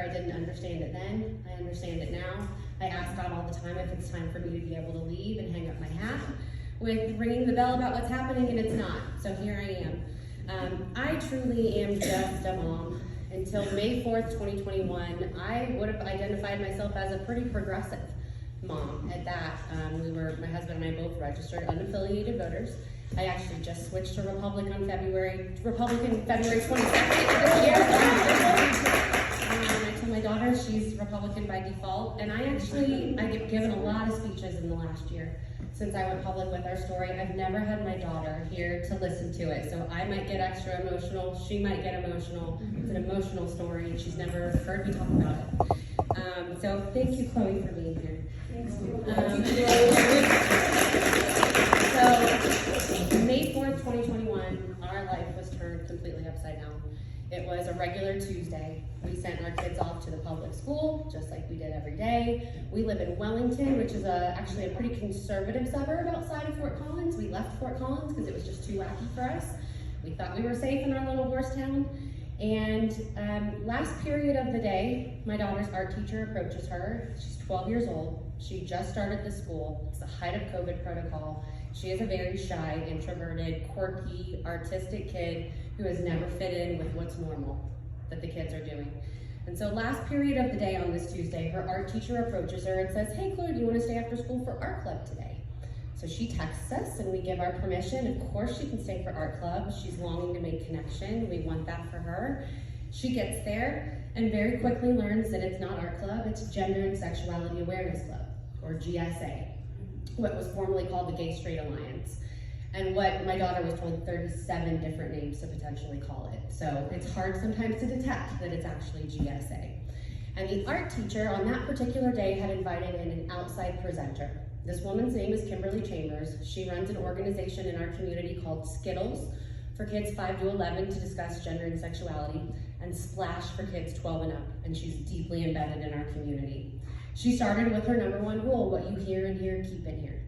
I didn't understand it then. I understand it now. I ask God all the time if it's time for me to be able to leave and hang up my hat with ringing the bell about what's happening, and it's not. So here I am. I truly am just a mom. Until May 4th, 2021, I would have identified myself as a pretty progressive mom at that. My husband and I both registered unaffiliated voters. I actually just switched to Republican February 22nd this year. I told my daughter she's Republican by default, and I get given a lot of speeches in the last year since I went public with our story. I've never had my daughter here to listen to it, so I might get extra emotional, she might get emotional. It's an emotional story, and she's never heard me talk about it. So thank you, Chloe, for being here. So May 4th, 2021, our life was turned completely upside down. It was a regular Tuesday. We sent our kids off to the public school, just like we did every day. We live in Wellington, which is actually a pretty conservative suburb outside of Fort Collins. We left Fort Collins because it was just too wacky for us. We thought we were safe in our little horse town. And last period of the day, my daughter's art teacher approaches her. She's 12 years old. She just started the school. It's the height of COVID protocol. She is a very shy, introverted, quirky, artistic kid who has never fit in with what's normal that the kids are doing. And so last period of the day on this Tuesday, her art teacher approaches her and says, "Hey, Chloe, do you want to stay after school for art club today?" So she texts us and we give our permission. Of course she can stay for art club. She's longing to make connection. We want that for her. She gets there and very quickly learns that it's not art club, it's Gender and Sexuality Awareness Club, or GSA, what was formerly called the Gay Straight Alliance, and what my daughter was told 37 different names to potentially call it. So it's hard sometimes to detect that it's actually GSA. And the art teacher on that particular day had invited in an outside presenter. This woman's name is Kimberly Chambers. She runs an organization in our community called Skittles for kids 5 to 11 to discuss gender and sexuality, and Splash for kids 12 and up, and she's deeply embedded in our community. She started with her #1 rule: what you hear in here, keep in here.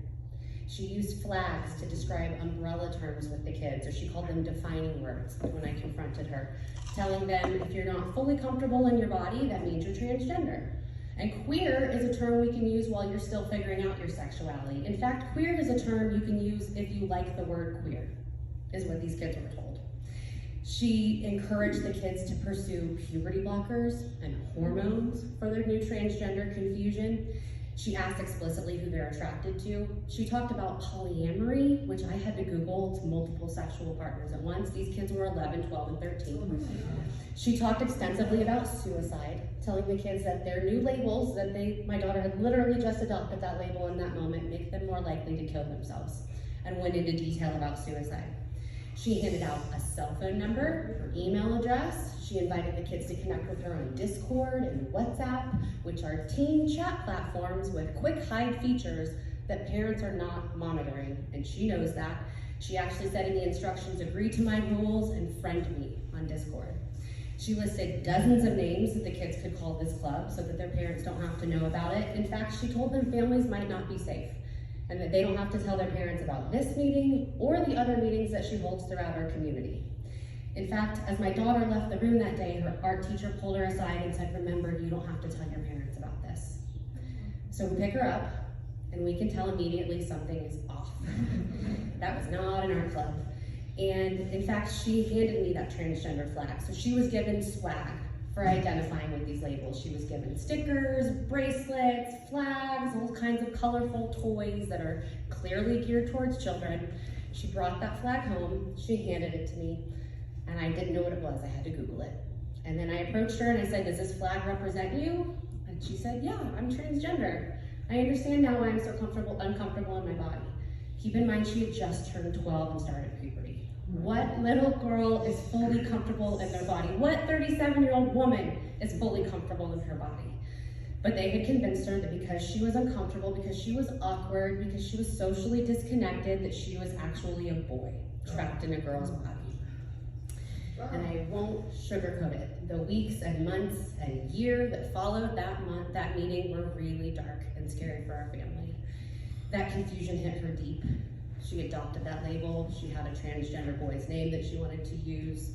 She used flags to describe umbrella terms with the kids, or she called them defining words when I confronted her, telling them if you're not fully comfortable in your body, that means you're transgender. And queer is a term we can use while you're still figuring out your sexuality. In fact, queer is a term you can use if you like the word queer, is what these kids were told. She encouraged the kids to pursue puberty blockers and hormones for their new transgender confusion. She asked explicitly who they're attracted to. She talked about polyamory, which I had to Google. It's multiple sexual partners at once. These kids were 11, 12, and 13. She talked extensively about suicide, telling the kids that their new labels that my daughter had literally just adopted that label in that moment, make them more likely to kill themselves, and went into detail about suicide. She handed out a cell phone number, her email address. She invited the kids to connect with her on Discord and WhatsApp, which are teen chat platforms with quick hide features that parents are not monitoring, and she knows that. She actually said in the instructions, agree to my rules and friend me on Discord. She listed dozens of names that the kids could call this club so that their parents don't have to know about it. In fact, she told them families might not be safe, and that they don't have to tell their parents about this meeting or the other meetings that she holds throughout our community. In fact, as my daughter left the room that day, her art teacher pulled her aside and said, remember, you don't have to tell your parents about this. So we pick her up, and we can tell immediately something is off. That was not in our club. And in fact, she handed me that transgender flag. So she was given swag for identifying with these labels. She was given stickers, bracelets, flags, all kinds of colorful toys that are clearly geared towards children. She brought that flag home, she handed it to me, and I didn't know what it was. I had to Google it. And then I approached her and I said, does this flag represent you? And she said, yeah, I'm transgender. I understand now why I'm so uncomfortable in my body. Keep in mind, she had just turned 12 and started puberty. What little girl is fully comfortable in their body? What 37-year-old woman is fully comfortable in her body? But they had convinced her that because she was uncomfortable, because she was awkward, because she was socially disconnected, that she was actually a boy trapped in a girl's body. And I won't sugarcoat it. The weeks and months and year that followed that meeting were really dark and scary for our family. That confusion hit her deep. She adopted that label. She had a transgender boy's name that she wanted to use.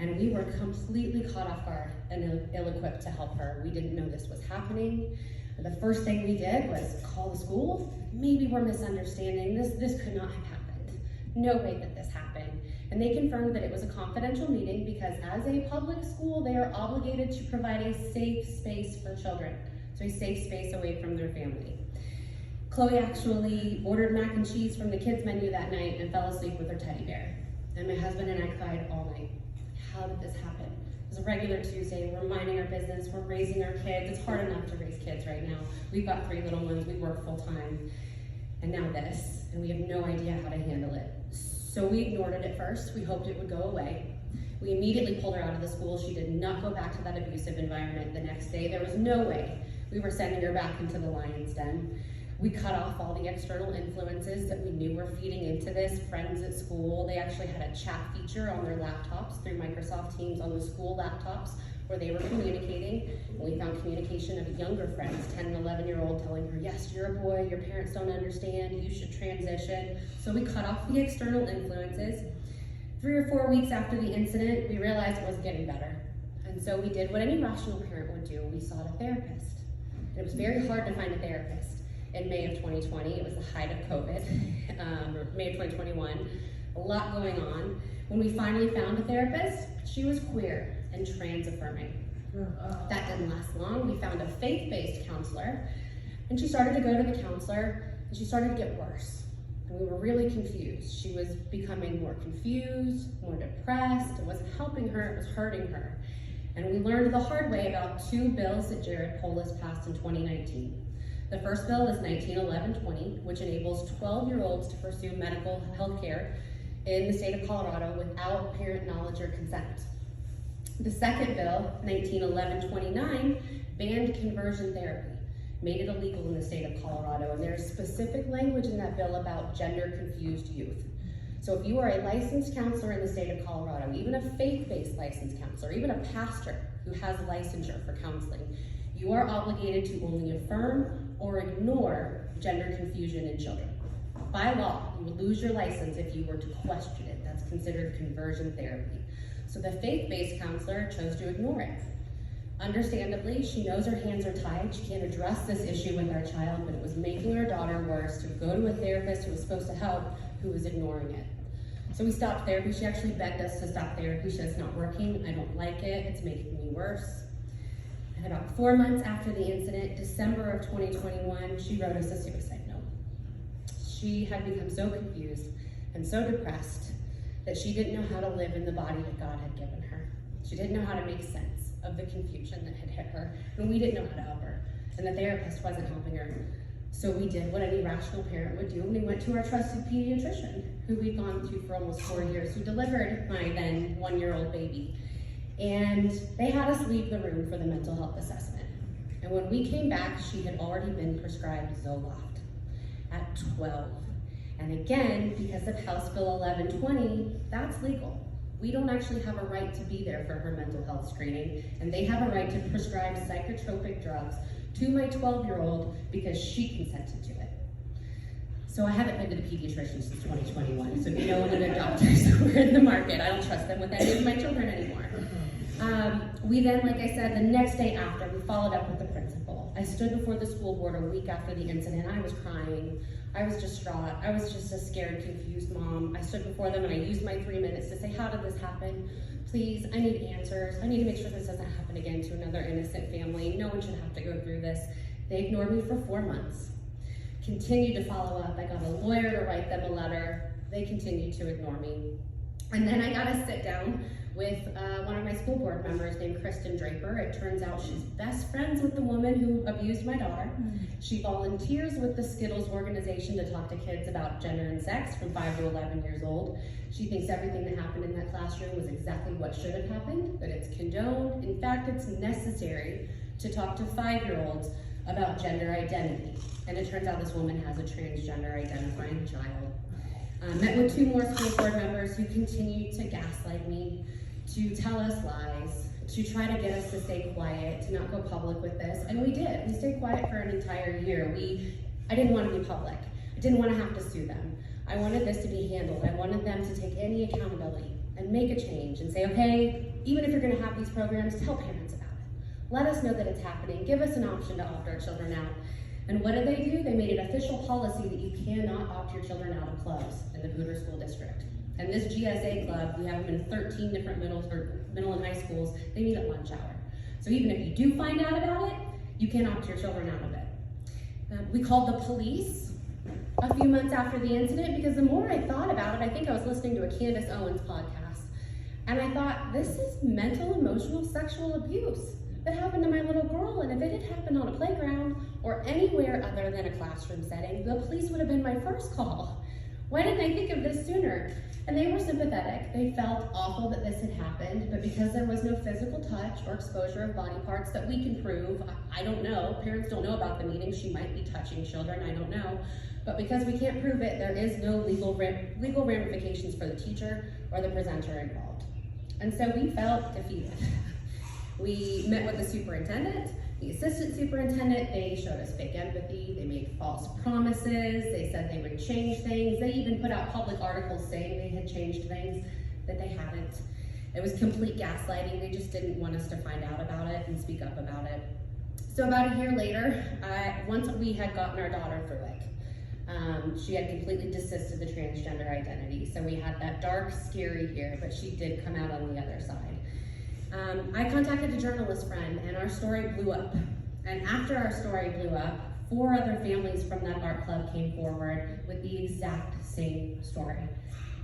And we were completely caught off guard and ill-equipped to help her. We didn't know this was happening. The first thing we did was call the school. Maybe we're misunderstanding. This could not have happened. No way that this happened. And they confirmed that it was a confidential meeting because as a public school, they are obligated to provide a safe space for children. So a safe space away from their family. Chloe actually ordered mac and cheese from the kids menu that night and fell asleep with her teddy bear. And my husband and I cried all night. How did this happen? It was a regular Tuesday. We're minding our business. We're raising our kids. It's hard enough to raise kids right now. We've got 3 little ones. We work full time. And now this. And we have no idea how to handle it. So we ignored it at first. We hoped it would go away. We immediately pulled her out of the school. She did not go back to that abusive environment the next day. There was no way we were sending her back into the lion's den. We cut off all the external influences that we knew were feeding into this. Friends at school, they actually had a chat feature on their laptops through Microsoft Teams on the school laptops where they were communicating. And we found communication of younger friends, 10 and 11-year-old telling her, yes, you're a boy, your parents don't understand, you should transition. So we cut off the external influences. 3 or 4 weeks after the incident, we realized it wasn't getting better. And so we did what any rational parent would do. We sought a therapist. And it was very hard to find a therapist. In May of 2020, it was the height of COVID, May of 2021, a lot going on. When we finally found a therapist, she was queer and trans affirming. That didn't last long. We found a faith-based counselor, and she started to go to the counselor, and she started to get worse. And we were really confused. She was becoming more confused, more depressed. It wasn't helping her, it was hurting her. And we learned the hard way about 2 bills that Jared Polis passed in 2019. The first bill is 1911-20, which enables 12-year-olds to pursue medical health care in the state of Colorado without parent knowledge or consent. The second bill, 1911-29, banned conversion therapy, made it illegal in the state of Colorado, and there's specific language in that bill about gender-confused youth. So if you are a licensed counselor in the state of Colorado, even a faith-based licensed counselor, even a pastor who has licensure for counseling, you are obligated to only affirm or ignore gender confusion in children. By law, you would lose your license if you were to question it. That's considered conversion therapy. So the faith-based counselor chose to ignore it. Understandably, she knows her hands are tied. She can't address this issue with our child, but it was making her daughter worse to go to a therapist who was supposed to help, who was ignoring it. So we stopped therapy. She actually begged us to stop therapy. She said, it's not working. I don't like it. It's making me worse. And about 4 months after the incident, December of 2021, she wrote us a suicide note. She had become so confused and so depressed that she didn't know how to live in the body that God had given her. She didn't know how to make sense of the confusion that had hit her, and we didn't know how to help her, and the therapist wasn't helping her. So we did what any rational parent would do, and we went to our trusted pediatrician, who we'd gone to for almost 4 years, who delivered my then 1-year-old baby. And they had us leave the room for the mental health assessment. And when we came back, she had already been prescribed Zoloft at 12. And again, because of House Bill 1120, that's legal. We don't actually have a right to be there for her mental health screening, and they have a right to prescribe psychotropic drugs to my 12-year-old because she consented to it. So I haven't been to the pediatrician since 2021, so if you know any other doctors who are in the market, I don't trust them with any of my children anymore. We then, like I said, the next day after, we followed up with the principal. I stood before the school board a week after the incident. I was crying. I was distraught. I was just a scared, confused mom. I stood before them and I used my 3 minutes to say, how did this happen? Please, I need answers. I need to make sure this doesn't happen again to another innocent family. No one should have to go through this. They ignored me for 4 months. Continued to follow up. I got a lawyer to write them a letter. They continued to ignore me. And then I got to sit down with one of my school board members named Kristen Draper. It turns out she's best friends with the woman who abused my daughter. She volunteers with the Skittles organization to talk to kids about gender and sex from 5 to 11 years old. She thinks everything that happened in that classroom was exactly what should have happened, that it's condoned. In fact, it's necessary to talk to 5-year-olds about gender identity. And it turns out this woman has a transgender identifying child. Met with 2 more school board members who continued to gaslight me, to tell us lies, to try to get us to stay quiet, to not go public with this. And we did. We stayed quiet for an entire year. I didn't want to be public. I didn't want to have to sue them. I wanted this to be handled. I wanted them to take any accountability. and make a change and say, okay, even if you're gonna have these programs, tell parents about it. Let us know that it's happening. Give us an option to opt our children out. And what did they do? They made it official policy that you cannot opt your children out of clubs in the Poudre School District. And this GSA club, we have them in 13 different middle and high schools. They meet at lunch hour. So even if you do find out about it, you can opt your children out of it. We called the police a few months after the incident because the more I thought about it, I think I was listening to a Candace Owens podcast. And I thought, this is mental, emotional, sexual abuse that happened to my little girl. And if it had happened on a playground or anywhere other than a classroom setting, the police would have been my first call. Why didn't I think of this sooner? And they were sympathetic. They felt awful that this had happened, but because there was no physical touch or exposure of body parts that we can prove, I don't know, parents don't know about the meeting, she might be touching children, I don't know. But because we can't prove it, there is no legal ramifications for the teacher or the presenter involved. And so we felt defeated. We met with the superintendent, the assistant superintendent. They showed us fake empathy. They made false promises. They said they would change things. They even put out public articles saying they had changed things that they hadn't. It was complete gaslighting. They just didn't want us to find out about it and speak up about it. So about a year later, once we had gotten our daughter through it, she had completely desisted the transgender identity. So we had that dark, scary year, but she did come out on the other side. I contacted a journalist friend and our story blew up. And after our story blew up, 4 other families from that art club came forward with the exact same story.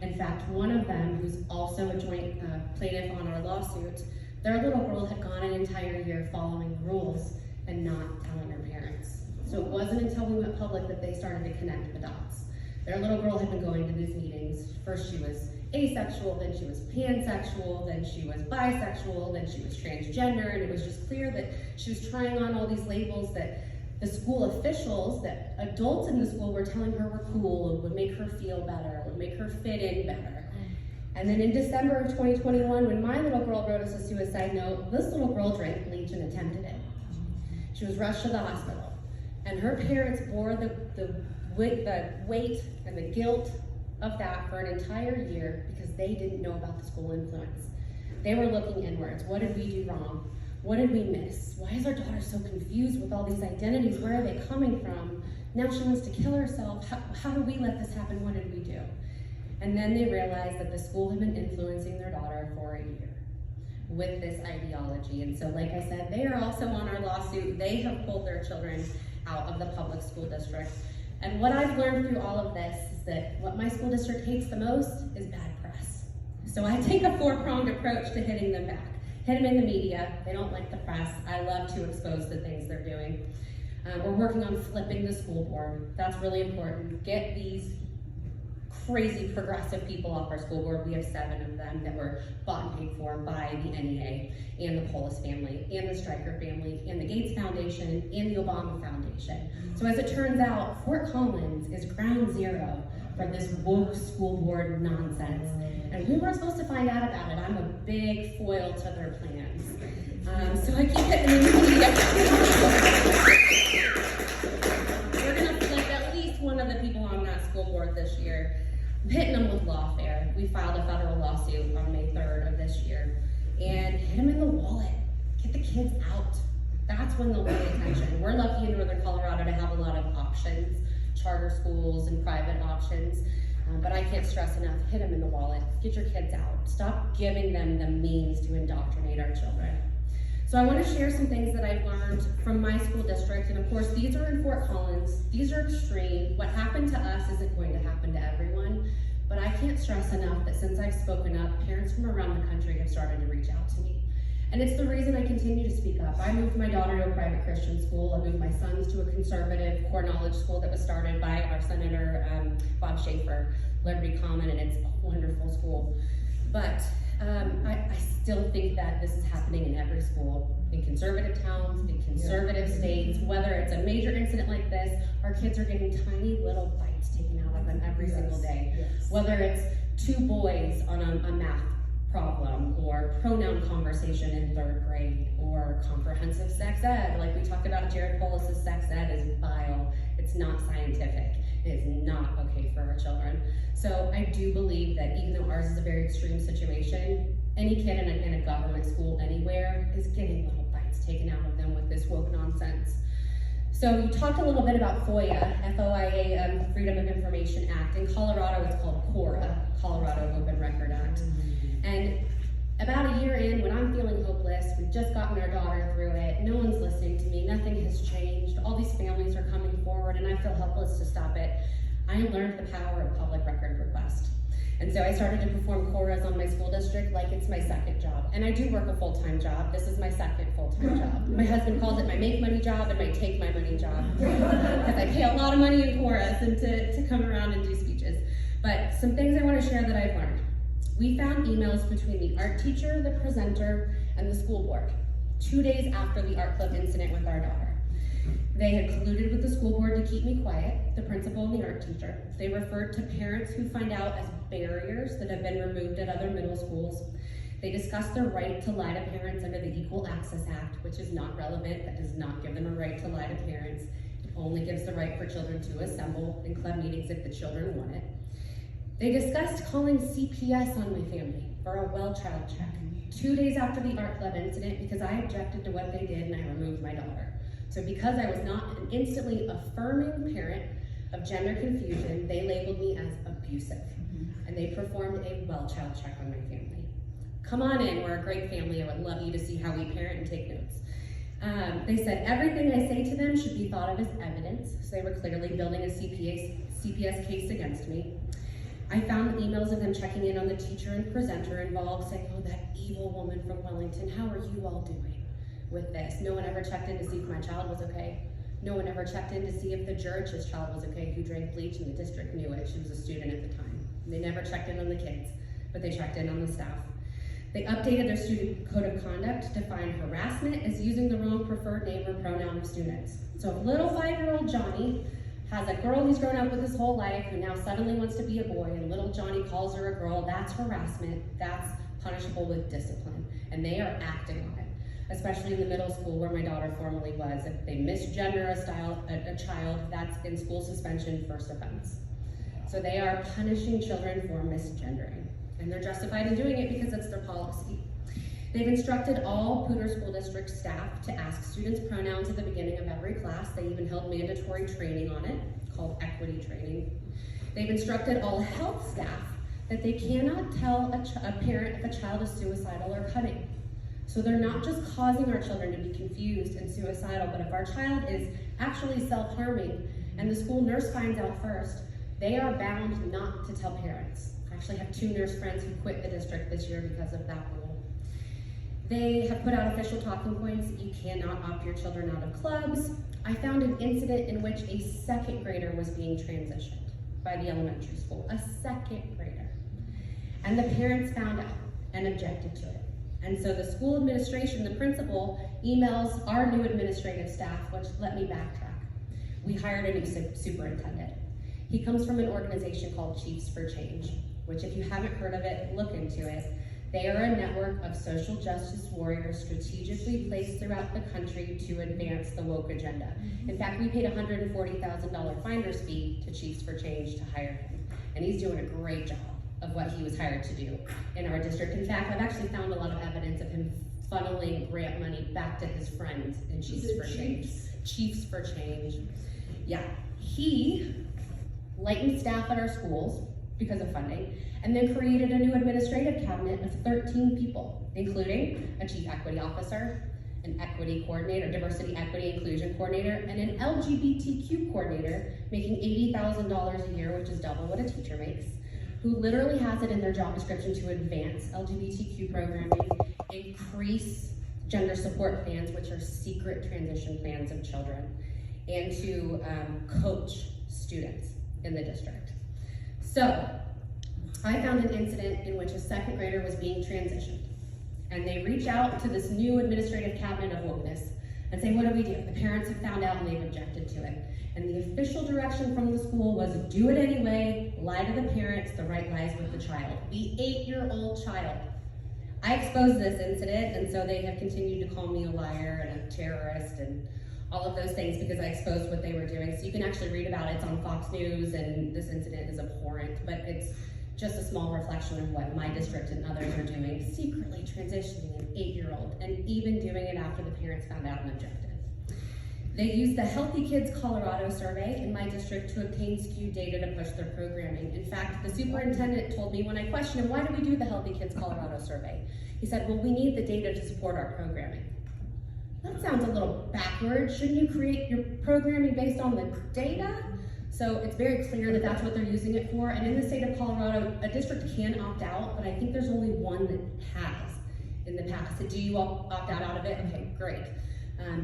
In fact, one of them, who's also a joint plaintiff on our lawsuit, their little girl had gone an entire year following rules and not telling her parents. So it wasn't until we went public that they started to connect the dots. Their little girl had been going to these meetings. First she was asexual, then she was pansexual, then she was bisexual, then she was transgender, and it was just clear that she was trying on all these labels that the school officials, that adults in the school were telling her were cool, and would make her feel better, would make her fit in better. And then in December of 2021, when my little girl wrote us a suicide note, this little girl drank bleach and attempted it. She was rushed to the hospital, and her parents bore the weight and the guilt of that for an entire year because they didn't know about the school influence. They were looking inwards. What did we do wrong? What did we miss? Why is our daughter so confused with all these identities? Where are they coming from? Now she wants to kill herself. How did we let this happen? What did we do? And then they realized that the school had been influencing their daughter for a year with this ideology. And so, like I said, they are also on our lawsuit. They have pulled their children out of the public school district. And what I've learned through all of this is that what my school district hates the most is bad press. So I take a 4-pronged approach to hitting them back. Hit them in the media. They don't like the press. I love to expose the things they're doing. We're working on flipping the school board. That's really important. Get these crazy progressive people off our school board. We have 7 of them that were bought and paid for by the NEA and the Polis family and the Stryker family and the Gates Foundation and the Obama Foundation. So as it turns out, Fort Collins is ground zero for this woke school board nonsense. And we weren't supposed to find out about it. I'm a big foil to their plans. So I keep hitting in the media. We're gonna flip at least one of the people on that school board this year. I'm hitting them with lawfare. We filed a federal lawsuit on May 3rd of this year. And hit them in the wallet. Get the kids out. That's when they'll pay attention. We're lucky in Northern Colorado to have a lot of options, charter schools and private options. But I can't stress enough, hit them in the wallet. Get your kids out. Stop giving them the means to indoctrinate our children. So I want to share some things that I've learned from my school district. And of course, these are in Fort Collins. These are extreme. What happened to us isn't going to happen to everyone. But I can't stress enough that since I've spoken up, parents from around the country have started to reach out to me. And it's the reason I continue to speak up. I moved my daughter to a private Christian school. I moved my sons to a conservative core knowledge school that was started by our Senator Bob Schaefer, Liberty Common, and it's a wonderful school. But I still think that this is happening in every school, in conservative towns, in conservative states. Whether it's a major incident like this, our kids are getting tiny little bites taken out of them every single day. Whether it's 2 boys on a math problem, or pronoun conversation in 3rd grade, or comprehensive sex ed, like we talked about Jared Polis's sex ed is vile. It's not scientific. is not okay for our children. So I do believe that even though ours is a very extreme situation, any kid in a government school anywhere is getting little bites taken out of them with this woke nonsense. So you talked a little bit about FOIA, F-O-I-A, Freedom of Information Act. In Colorado, it's called CORA, Colorado Open Record Act. And about a year in, when I'm feeling hopeless, we've just gotten our daughter through it, no one's listening to me, nothing has changed, all these families are coming forward, and I feel helpless to stop it, I learned the power of public record request. And so I started to perform CORAs on my school district like it's my second job. And I do work a full-time job. This is my second full-time job. My husband calls it my make money job and my take my money job. Because I pay a lot of money in CORAs and to come around and do speeches. But some things I want to share that I've learned. We found emails between the art teacher, the presenter, and the school board 2 days after the art club incident with our daughter. They had colluded with the school board to keep me quiet, the principal and the art teacher. They referred to parents who find out as barriers that have been removed at other middle schools. They discussed their right to lie to parents under the Equal Access Act, which is not relevant. That does not give them a right to lie to parents. It only gives the right for children to assemble in club meetings if the children want it. They discussed calling CPS on my family for a well child check 2 days after the art club incident because I objected to what they did and I removed my daughter. So because I was not an instantly affirming parent of gender confusion, they labeled me as abusive. And they performed a well child check on my family. Come on in, we're a great family. I would love you to see how we parent and take notes. They said everything I say to them should be thought of as evidence. So they were clearly building a CPS case against me. I found emails of them checking in on the teacher and presenter involved, saying, oh, that evil woman from Wellington, how are you all doing with this? No one ever checked in to see if my child was okay. No one ever checked in to see if the judge's child was okay who drank bleach and the district knew it. She was a student at the time. They never checked in on the kids, but they checked in on the staff. They updated their student code of conduct to define harassment as using the wrong preferred name or pronoun of students. So if little 5-year-old Johnny has a girl he's grown up with his whole life who now suddenly wants to be a boy and little Johnny calls her a girl, that's harassment, that's punishable with discipline. And they are acting on it, especially in the middle school where my daughter formerly was. If they misgender a child, that's in school suspension, first offense. So they are punishing children for misgendering. And they're justified in doing it because it's their policy. They've instructed all Poudre School District staff to ask students pronouns at the beginning of every class. They even held mandatory training on it, called equity training. They've instructed all health staff that they cannot tell a parent if a child is suicidal or cutting. So they're not just causing our children to be confused and suicidal, but if our child is actually self-harming and the school nurse finds out first, they are bound not to tell parents. I actually have 2 nurse friends who quit the district this year because of that rule. They have put out official talking points. You cannot opt your children out of clubs. I found an incident in which a 2nd grader was being transitioned by the elementary school, a 2nd grader. And the parents found out and objected to it. And so the school administration, the principal, emails our new administrative staff, which let me backtrack. We hired a new superintendent. He comes from an organization called Chiefs for Change, which if you haven't heard of it, look into it. They are a network of social justice warriors strategically placed throughout the country to advance the woke agenda. In fact, we paid a $140,000 finder's fee to Chiefs for Change to hire him. And he's doing a great job of what he was hired to do in our district. In fact, I've actually found a lot of evidence of him funneling grant money back to his friends in Chiefs for Change. Chiefs for Change. Yeah, he lightened staff at our schools because of funding, and then created a new administrative cabinet of 13 people, including a chief equity officer, an equity coordinator, diversity, equity, inclusion coordinator, and an LGBTQ coordinator making $80,000 a year, which is double what a teacher makes, who literally has it in their job description to advance LGBTQ programming, increase gender support plans, which are secret transition plans of children, and to coach students in the district. So, I found an incident in which a 2nd grader was being transitioned. And they reach out to this new administrative cabinet of wokeness and say, what do we do? The parents have found out and they've objected to it. And the official direction from the school was do it anyway, lie to the parents, the right lies with the child. The 8-year-old child. I exposed this incident, and so they have continued to call me a liar and a terrorist and all of those things because I exposed what they were doing. So you can actually read about it. It's on Fox News, and this incident is abhorrent, but it's just a small reflection of what my district and others are doing, secretly transitioning an 8-year-old, and even doing it after the parents found out and objected. They used the Healthy Kids Colorado survey in my district to obtain skewed data to push their programming. In fact, the superintendent told me when I questioned him, why do we do the Healthy Kids Colorado survey? He said, well, we need the data to support our programming. That sounds a little backwards. Shouldn't you create your programming based on the data? So it's very clear that that's what they're using it for. And in the state of Colorado, a district can opt out, but I think there's only one that has in the past. So do you all opt out of it? Okay, great.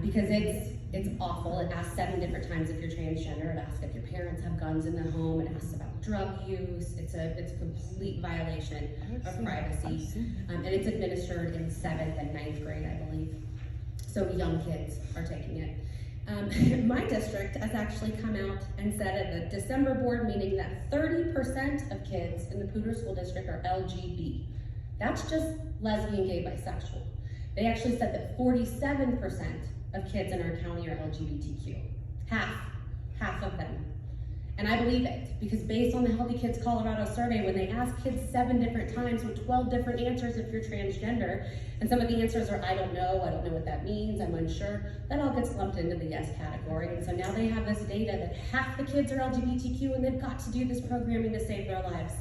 Because it's awful. It asks 7 different times if you're transgender. It asks if your parents have guns in the home. It asks about drug use. It's a complete violation of privacy. And it's administered in 7th and 9th grade, I believe. So young kids are taking it. My district has actually come out and said at the December board meeting that 30% of kids in the Poudre School District are LGBT. That's just lesbian, gay, bisexual. They actually said that 47% of kids in our county are LGBTQ. Half of them. And I believe it, because based on the Healthy Kids Colorado survey, when they ask kids 7 different times with 12 different answers if you're transgender, and some of the answers are, I don't know what that means, I'm unsure, that all gets lumped into the yes category. And so now they have this data that half the kids are LGBTQ and they've got to do this programming to save their lives.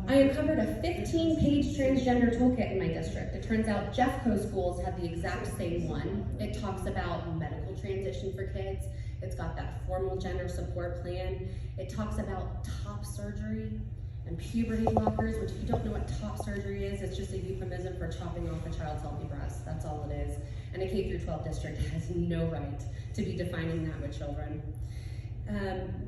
I uncovered a 15-page transgender toolkit in my district. It turns out Jeffco schools have the exact same one. It talks about medical transition for kids. It's got that formal gender support plan. It talks about top surgery and puberty blockers, which if you don't know what top surgery is, it's just a euphemism for chopping off a child's healthy breast. That's all it is. And a K-12 district has no right to be defining that with children.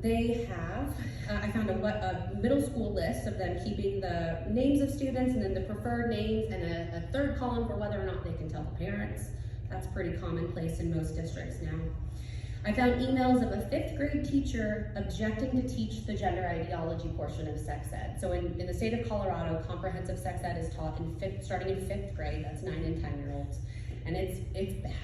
They have, I found a middle school list of them keeping the names of students and then the preferred names and a third column for whether or not they can tell the parents. That's pretty commonplace in most districts now. I found emails of a 5th grade teacher objecting to teach the gender ideology portion of sex ed. So in the state of Colorado, comprehensive sex ed is taught starting in 5th grade, that's 9 and 10-year-olds. And it's bad.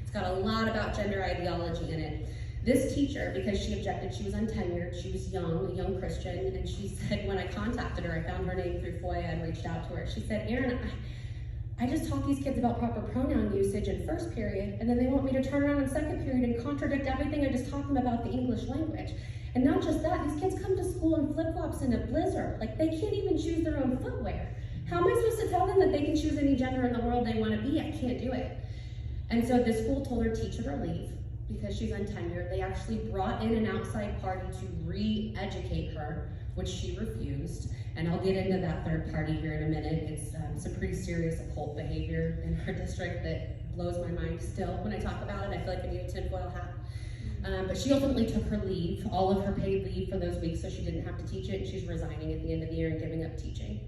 It's got a lot about gender ideology in it. This teacher, because she objected, she was untenured, she was young, a young Christian, and she said, when I contacted her, I found her name through FOIA and reached out to her. She said, Erin, I just taught these kids about proper pronoun usage in first period, and then they want me to turn around in second period and contradict everything I just taught them about the English language. And not just that, these kids come to school in flip-flops in a blizzard. Like, they can't even choose their own footwear. How am I supposed to tell them that they can choose any gender in the world they want to be? I can't do it. And so the school told her, teach her to leave, because she's untenured. They actually brought in an outside party to re-educate her, which she refused. And I'll get into that third party here in a minute. It's some pretty serious occult behavior in her district that blows my mind still. When I talk about it, I feel like I need a tinfoil hat. But she ultimately took her leave, all of her paid leave for those weeks, so she didn't have to teach it. And she's resigning at the end of the year and giving up teaching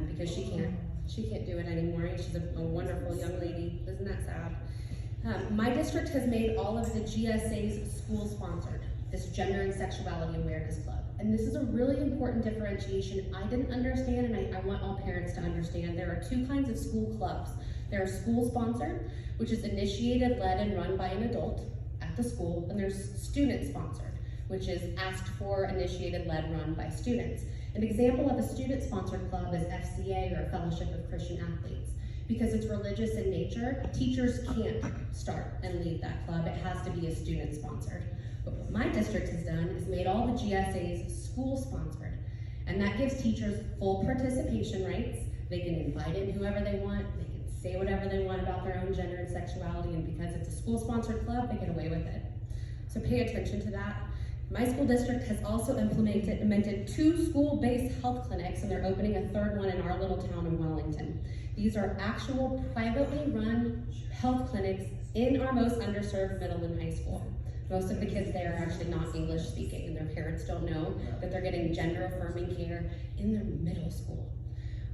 because she can't do it anymore. She's a wonderful young lady. Isn't that sad? My district has made all of the GSAs school-sponsored, this Gender and Sexuality Awareness Club. And this is a really important differentiation I didn't understand, and I want all parents to understand. There are 2 kinds of school clubs. There are school-sponsored, which is initiated, led, and run by an adult at the school, and there's student-sponsored, which is asked for, initiated, led, run by students. An example of a student-sponsored club is FCA, or Fellowship of Christian Athletes. Because it's religious in nature, teachers can't start and lead that club. It has to be a student-sponsored. But what my district has done is made all the GSAs school-sponsored. And that gives teachers full participation rights. They can invite in whoever they want. They can say whatever they want about their own gender and sexuality. And because it's a school-sponsored club, they get away with it. So pay attention to that. My school district has also implemented 2 school-based health clinics, and they're opening a 3rd one in our little town in Wellington. These are actual privately run health clinics in our most underserved middle and high school. Most of the kids there are actually not English speaking, and their parents don't know that they're getting gender affirming care in their middle school.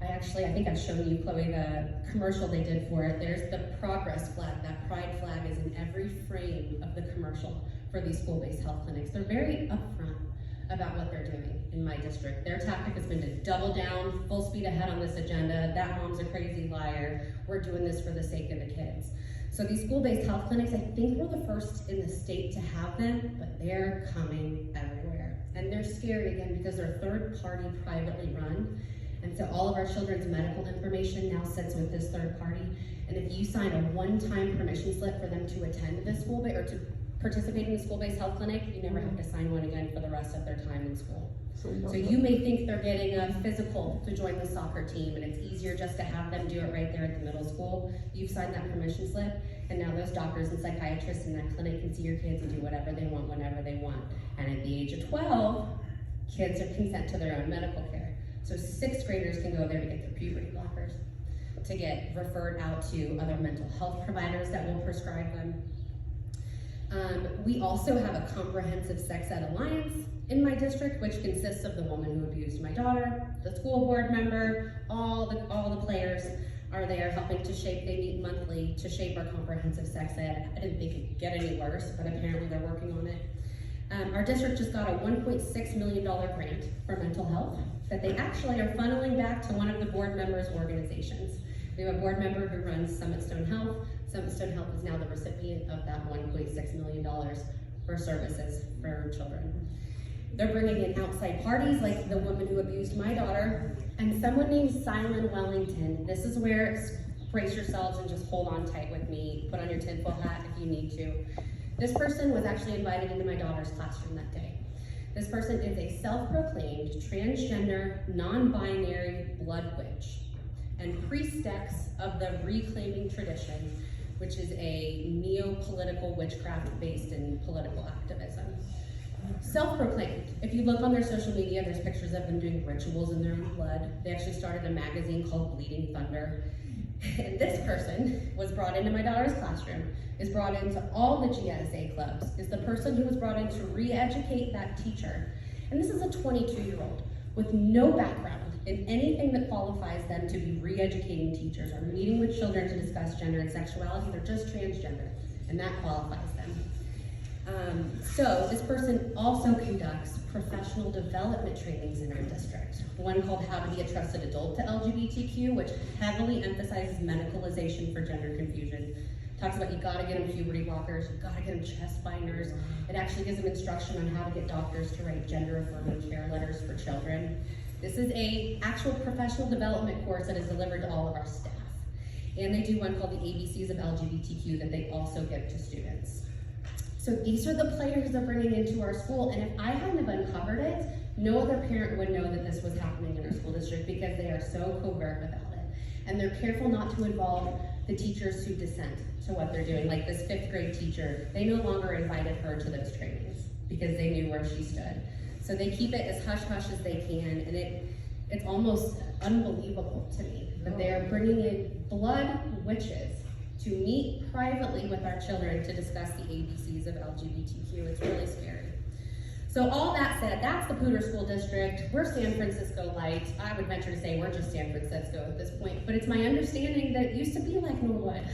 I think I've shown you, Chloe, the commercial they did for it. There's the progress flag. That pride flag is in every frame of the commercial for these school-based health clinics. They're very upfront about what they're doing in my district. Their tactic has been to double down, full speed ahead on this agenda. That mom's a crazy liar. We're doing this for the sake of the kids. So these school-based health clinics, I think we're the first in the state to have them, but they're coming everywhere. And they're scary again because they're third-party, privately run. And so all of our children's medical information now sits with this third party. And if you sign a one-time permission slip for them to attend this school or to participate in the school-based health clinic, you never have to sign one again for the rest of their time in school. So you may think they're getting a physical to join the soccer team, and it's easier just to have them do it right there at the middle school. You've signed that permission slip, and now those doctors and psychiatrists in that clinic can see your kids and do whatever they want, whenever they want. And at the age of 12, kids are consent to their own medical care. So 6th graders can go there to get their puberty blockers, to get referred out to other mental health providers that will prescribe them. We also have a comprehensive sex ed alliance in my district, which consists of the woman who abused my daughter, the school board member, all the players are there helping to shape. They meet monthly to shape our comprehensive sex ed. I didn't think it could get any worse, but apparently they're working on it. Our district just got a $1.6 million grant for mental health that they actually are funneling back to one of the board members' organizations. We have a board member who runs Summit Stone Health. Summit Stone Health is now the recipient of that $1.6 million for services for children. They're bringing in outside parties like the woman who abused my daughter and someone named Silent Wellington. This is where, brace yourselves and just hold on tight with me. Put on your tinfoil hat if you need to. This person was actually invited into my daughter's classroom that day. This person is a self-proclaimed transgender, non-binary blood witch and priestess of the Reclaiming Tradition, which is a neo-political witchcraft based in political activism. Self-proclaimed. If you look on their social media, there's pictures of them doing rituals in their own blood. They actually started a magazine called Bleeding Thunder. And this person was brought into my daughter's classroom, is brought into all the GSA clubs, is the person who was brought in to re-educate that teacher. And this is a 22-year-old with no background in anything that qualifies them to be re-educating teachers or meeting with children to discuss gender and sexuality. They're just transgender, and that qualifies them. So this person also conducts professional development trainings in our district. One called How to Be a Trusted Adult to LGBTQ, which heavily emphasizes medicalization for gender confusion. Talks about you gotta get them puberty blockers, you gotta get them chest binders. It actually gives them instruction on how to get doctors to write gender affirming care letters for children. This is a actual professional development course that is delivered to all of our staff. And they do one called the ABCs of LGBTQ that they also give to students. So these are the players they're bringing into our school, and if I hadn't have uncovered it, no other parent would know that this was happening in our school district because they are so covert about it. And they're careful not to involve the teachers who dissent to what they're doing. Like this 5th grade teacher, they no longer invited her to those trainings because they knew where she stood. So they keep it as hush-hush as they can, and it's almost unbelievable to me that they are bringing in blood witches to meet privately with our children to discuss the ABCs of LGBTQ. It's really scary. So all that said, that's the Poudre School District. We're San Francisco light. I would venture to say we're just San Francisco at this point, but it's my understanding that it used to be like Norwood,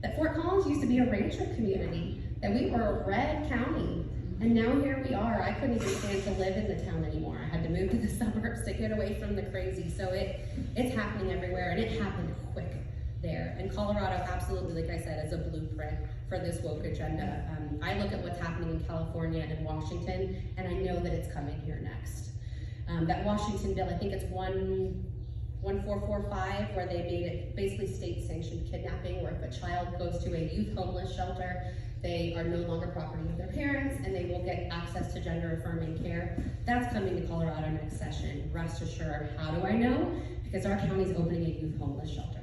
that Fort Collins used to be a rancher community, that we were a red county, and now here we are. I couldn't even stand to live in the town anymore. I had to move to the suburbs to get away from the crazy. So it's happening everywhere, and it happened quick there. And Colorado, absolutely, like I said, is a blueprint for this woke agenda. I look at what's happening in California and Washington, and I know that it's coming here next. That Washington bill, I think it's 1445, where they made it basically state-sanctioned kidnapping, where if a child goes to a youth homeless shelter, they are no longer property of their parents, and they will get access to gender-affirming care. That's coming to Colorado next session, rest assured. How do I know? Because our county's opening a youth homeless shelter.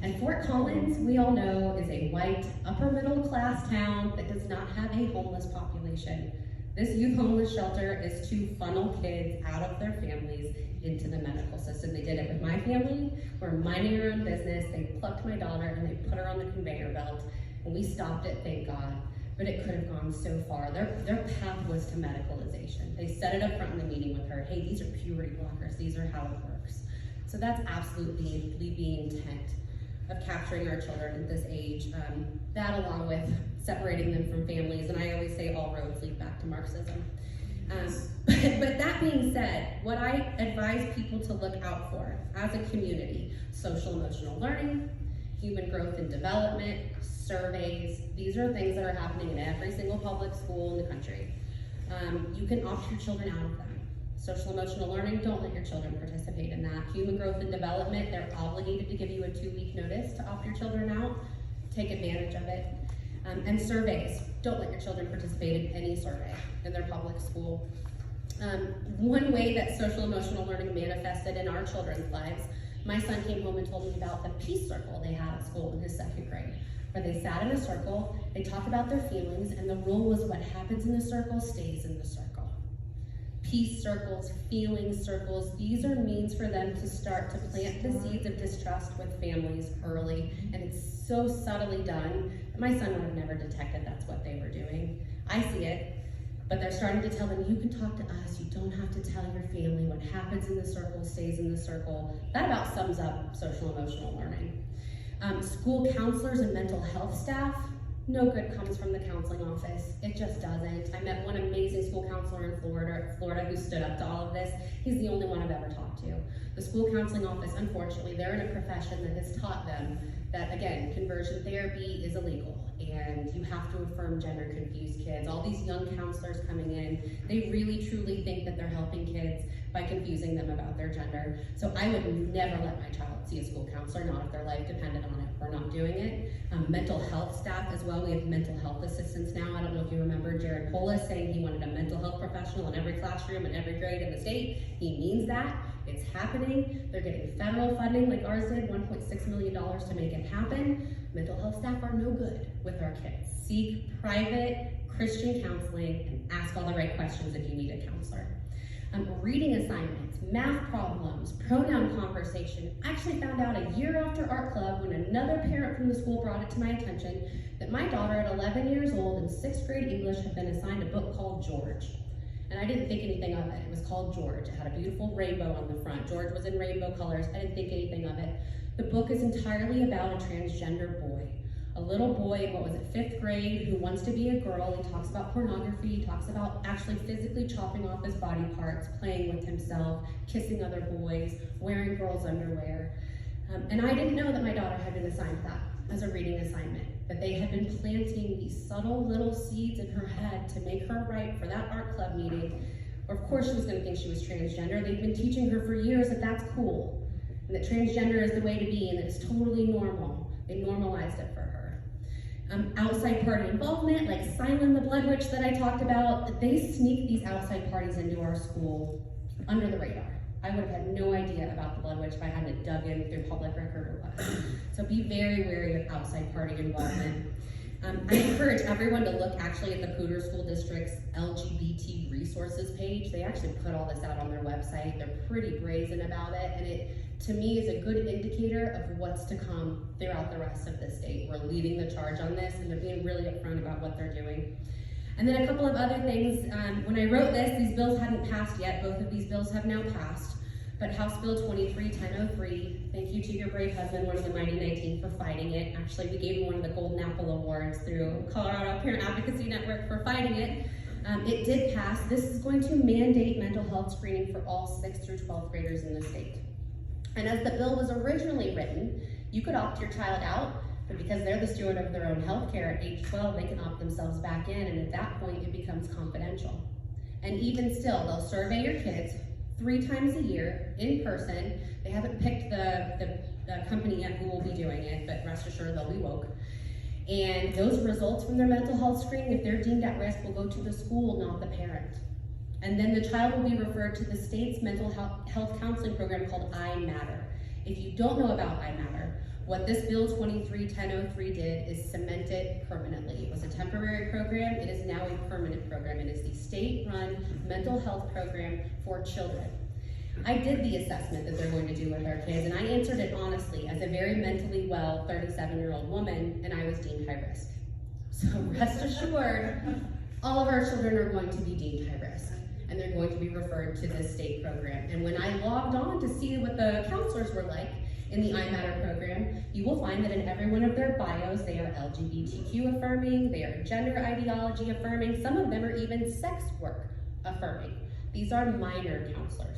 And Fort Collins, we all know, is a white, upper-middle-class town that does not have a homeless population. This youth homeless shelter is to funnel kids out of their families into the medical system. They did it with my family. We're minding our own business. They plucked my daughter and they put her on the conveyor belt, and we stopped it, thank God. But it could have gone so far. Their path was to medicalization. They set it up front in the meeting with her. Hey, these are puberty blockers. These are how it works. So that's absolutely the intent of capturing our children at this age. That along with separating them from families, and I always say all roads lead back to Marxism. But that being said, what I advise people to look out for as a community, social emotional learning, human growth and development, surveys. These are things that are happening in every single public school in the country. You can opt your children out of them. Social emotional learning, don't let your children participate in that. Human growth and development, they're obligated to give you a 2-week notice to opt your children out. Take advantage of it. And surveys, don't let your children participate in any survey in their public school. One way that social emotional learning manifested in our children's lives, my son came home and told me about the peace circle they had at school in his 2nd grade, where they sat in a circle, they talked about their feelings, and the rule was what happens in the circle stays in the circle. Peace circles, feeling circles, these are means for them to start to plant the seeds of distrust with families early, and it's so subtly done that my son would have never detected that's what they were doing. I see it, but they're starting to tell them, you can talk to us, you don't have to tell your family. What happens in the circle stays in the circle. That about sums up social emotional learning. School counselors and mental health staff, no good comes from the counseling office. It just doesn't. I met one amazing school counselor in Florida who stood up to all of this. He's the only one I've ever talked to. The school counseling office, unfortunately, they're in a profession that has taught them that, again, conversion therapy is illegal and you have to affirm gender confused kids. All these young counselors coming in, they really truly think that they're helping kids by confusing them about their gender. So I would never let my child see a school counselor, not if their life depended on it. We're not doing it. Mental health staff as well. We have mental health assistants now. I don't know if you remember Jared Polis saying he wanted a mental health professional in every classroom and every grade in the state. He means that. It's happening. They're getting federal funding like ours did, $1.6 million to make it happen. Mental health staff are no good with our kids. Seek private Christian counseling and ask all the right questions if you need a counselor. Reading assignments, math problems, pronoun conversation. I actually found out a year after art club when another parent from the school brought it to my attention that my daughter at 11 years old in 6th grade English had been assigned a book called George. And I didn't think anything of it. It was called George. It had a beautiful rainbow on the front. George was in rainbow colors. I didn't think anything of it. The book is entirely about a transgender boy. A little boy in, 5th grade who wants to be a girl. He talks about pornography. He talks about actually physically chopping off his body parts, playing with himself, kissing other boys, wearing girls' underwear. And I didn't know that my daughter had been assigned that as a reading assignment, that they had been planting these subtle little seeds in her head to make her right for that art club meeting. Or of course she was gonna think she was transgender. They've been teaching her for years that that's cool, and that transgender is the way to be, and that it's totally normal. They normalized it for her. Outside party involvement, like Silent the Blood Witch that I talked about, they sneak these outside parties into our school under the radar. I would have had no idea about the Blood Witch if I hadn't dug in through public record requests. So be very wary of outside party involvement. I encourage everyone to look actually at the Poudre School District's LGBT resources page. They actually put all this out on their website. They're pretty brazen about it, and it, to me, is a good indicator of what's to come throughout the rest of the state. We're leading the charge on this, and they're being really upfront about what they're doing. And then a couple of other things. When I wrote this, these bills hadn't passed yet. Both of these bills have now passed. But House Bill 23-1003, thank you to your brave husband, one of the Mighty 19, for fighting it. Actually, we gave him one of the Golden Apple Awards through Colorado Parent Advocacy Network for fighting it. It did pass. This is going to mandate mental health screening for all 6th through 12th graders in the state. And as the bill was originally written, you could opt your child out, but because they're the steward of their own health care at age 12, they can opt themselves back in, and at that point, it becomes confidential. And even still, they'll survey your kids 3 times a year in person. They haven't picked the company yet who will be doing it, but rest assured they'll be woke. And those results from their mental health screening, if they're deemed at risk, will go to the school, not the parent. And then the child will be referred to the state's mental health counseling program called I Matter. If you don't know about I Matter, what this Bill 23-1003 did is cement it permanently. It was a temporary program. It is now a permanent program. It is the state-run mental health program for children. I did the assessment that they're going to do with our kids, and I answered it honestly as a very mentally well 37-year-old woman, and I was deemed high risk. So rest assured, all of our children are going to be deemed high risk, and they're going to be referred to this state program. And when I logged on to see what the counselors were like in the I Matter program, you will find that in every one of their bios, they are LGBTQ affirming, they are gender ideology affirming, some of them are even sex work affirming. These are minor counselors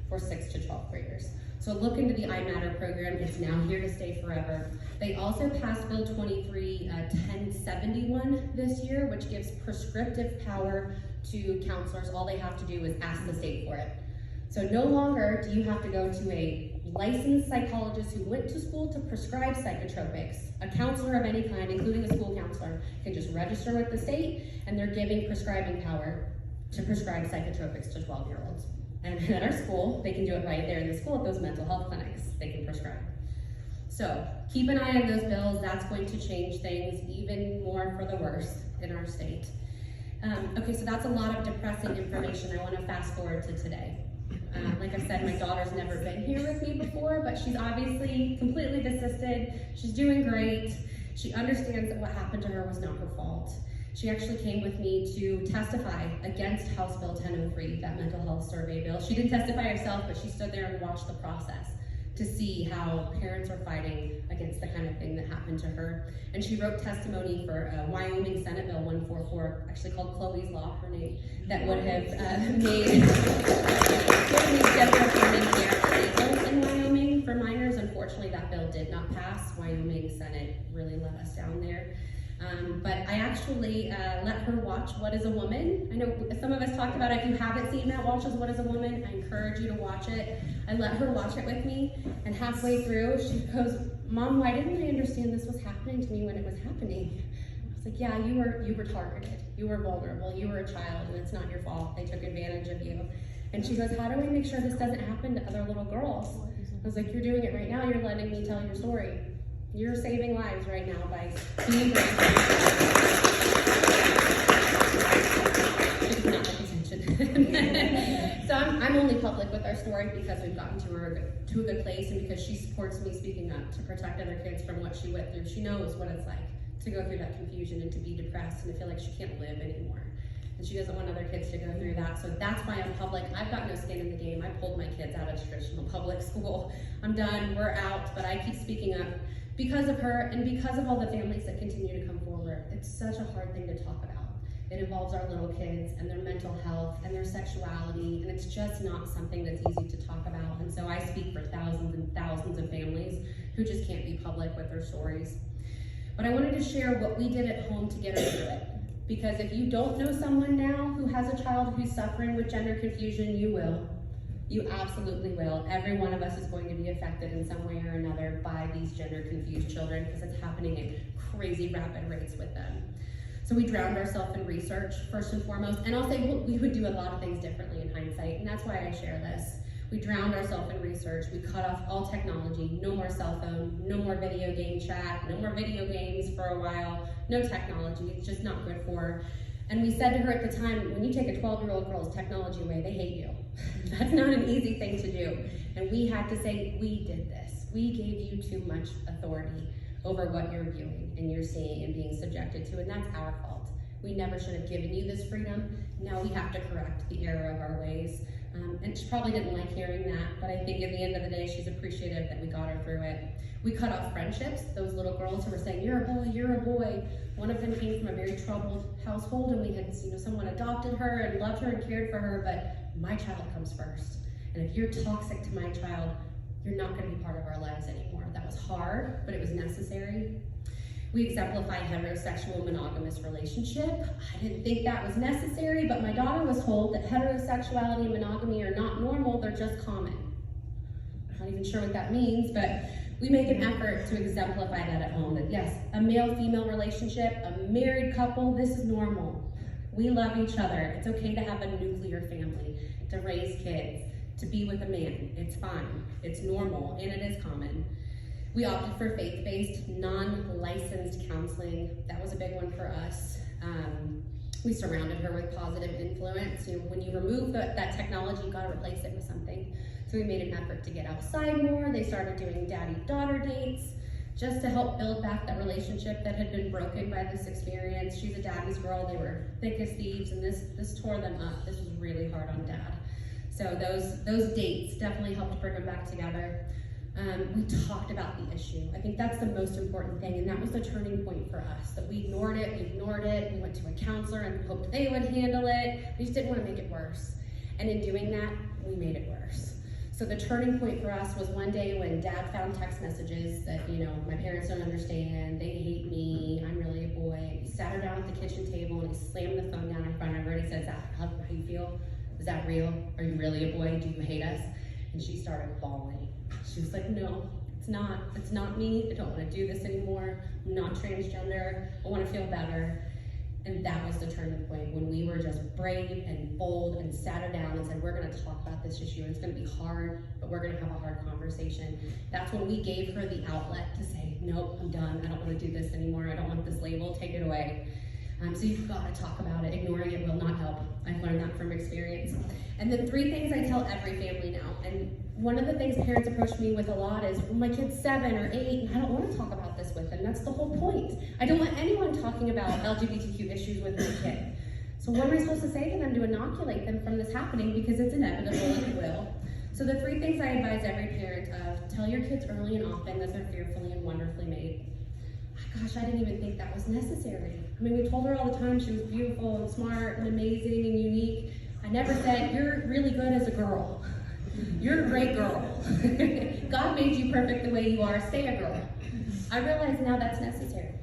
for 6th to 12th graders. So look into the iMatter program. It's now here to stay forever. They also passed Bill 23-1071 this year, which gives prescriptive power to counselors. All they have to do is ask the state for it. So no longer do you have to go to a licensed psychologist who went to school to prescribe psychotropics. A counselor of any kind, including a school counselor, can just register with the state, and they're giving prescribing power to prescribe psychotropics to 12-year-olds. And at our school, they can do it right there in the school at those mental health clinics. They can prescribe. So keep an eye on those bills. That's going to change things even more for the worse in our state. Okay, so that's a lot of depressing information. I want to fast forward to today. Like I said, my daughter's never been here with me before, but she's obviously completely desisted. She's doing great. She understands that what happened to her was not her fault. She actually came with me to testify against House Bill 1003, that mental health survey bill. She didn't testify herself, but she stood there and watched the process to see how parents are fighting against the kind of thing that happened to her. And she wrote testimony for Wyoming Senate Bill 144, actually called Chloe's Law, her name, that would have made gender affirming care illegal in Wyoming for minors. Unfortunately, that bill did not pass. Wyoming Senate really let us down there. But I actually let her watch What is a Woman? I know some of us talked about it. If you haven't seen that, watch What is a Woman. I encourage you to watch it. I let her watch it with me, and halfway through, she goes, "Mom, why didn't I understand this was happening to me when it was happening?" I was like, "Yeah, you were targeted. You were vulnerable. You were a child, and it's not your fault. They took advantage of you." And she goes, "How do I make sure this doesn't happen to other little girls?" I was like, "You're doing it right now. You're letting me tell your story. You're saving lives right now by being brave." She did not pay attention. So I'm only public with our story because we've gotten to a good place, and because she supports me speaking up to protect other kids from what she went through. She knows what it's like to go through that confusion and to be depressed and to feel like she can't live anymore. And she doesn't want other kids to go through that. So that's why I'm public. I've got no skin in the game. I pulled my kids out of traditional public school. I'm done, we're out, but I keep speaking up because of her and because of all the families that continue to come forward. It's such a hard thing to talk about. It involves our little kids and their mental health and their sexuality, and it's just not something that's easy to talk about. And so I speak for thousands and thousands of families who just can't be public with their stories. But I wanted to share what we did at home to get her through it. Because if you don't know someone now who has a child who's suffering with gender confusion, you will. You absolutely will. Every one of us is going to be affected in some way or another by these gender confused children because it's happening at crazy rapid rates with them. So we drowned ourselves in research, first and foremost, and I'll say we would do a lot of things differently in hindsight, and that's why I share this. We drowned ourselves in research. We cut off all technology, no more cell phone, no more video game chat, no more video games for a while, no technology, it's just not good for her. And we said to her at the time, when you take a 12-year-old girl's technology away, they hate you. That's not an easy thing to do. And we had to say, we did this. We gave you too much authority over what you're viewing and you're seeing and being subjected to, and that's our fault. We never should have given you this freedom. Now we have to correct the error of our ways. And she probably didn't like hearing that, but I think at the end of the day, she's appreciative that we got her through it. We cut off friendships. Those little girls who were saying, "You're a boy, you're a boy." One of them came from a very troubled household, and we had, someone adopted her and loved her and cared for her, but my child comes first. And if you're toxic to my child, you're not gonna be part of our lives anymore. That was hard, but it was necessary. We exemplified heterosexual monogamous relationship. I didn't think that was necessary, but my daughter was told that heterosexuality and monogamy are not normal, they're just common. I'm not even sure what that means, but we make an effort to exemplify that at home, that yes, a male-female relationship, a married couple, this is normal. We love each other. It's okay to have a nuclear family, to raise kids, to be with a man. It's fine, it's normal, and it is common. We opted for faith-based, non-licensed counseling. That was a big one for us. We surrounded her with positive influence. When you remove that technology, you've got to replace it with something. So we made an effort to get outside more. They started doing daddy-daughter dates just to help build back that relationship that had been broken by this experience. She's a daddy's girl. They were thick as thieves, and this tore them up. This was really hard on dad. So those dates definitely helped bring them back together. We talked about the issue. I think that's the most important thing, and that was the turning point for us, that we ignored it. We went to a counselor and hoped they would handle it. We just didn't want to make it worse. And in doing that, we made it worse. So the turning point for us was one day when Dad found text messages that, my parents don't understand, they hate me, I'm really a boy. He sat her down at the kitchen table and he slammed the phone down in front of her and he said, "Is that how you feel? Is that real? Are you really a boy? Do you hate us?" And she started bawling. She was like, "No, it's not. It's not me. I don't want to do this anymore. I'm not transgender. I want to feel better." And that was the turning point when we were just brave and bold and sat her down and said, "We're going to talk about this issue. And it's going to be hard, but we're going to have a hard conversation." That's when we gave her the outlet to say, "Nope, I'm done. I don't want to do this anymore. I don't want this label. Take it away." So you've got to talk about it. Ignoring it will not help. I've learned that from experience. And then 3 things I tell every family now. And one of the things parents approach me with a lot is, "Well, my kid's 7 or 8, and I don't want to talk about this with them." That's the whole point. I don't want anyone talking about LGBTQ issues with my kid. So what am I supposed to say to them to inoculate them from this happening? Because it's inevitable and it will. So the 3 things I advise every parent of: tell your kids early and often that they're fearfully and wonderfully made. Gosh, I didn't even think that was necessary. I mean, we told her all the time she was beautiful and smart and amazing and unique. I never said, "You're really good as a girl. You're a great girl. God made you perfect the way you are. Stay a girl." I realize now that's necessary.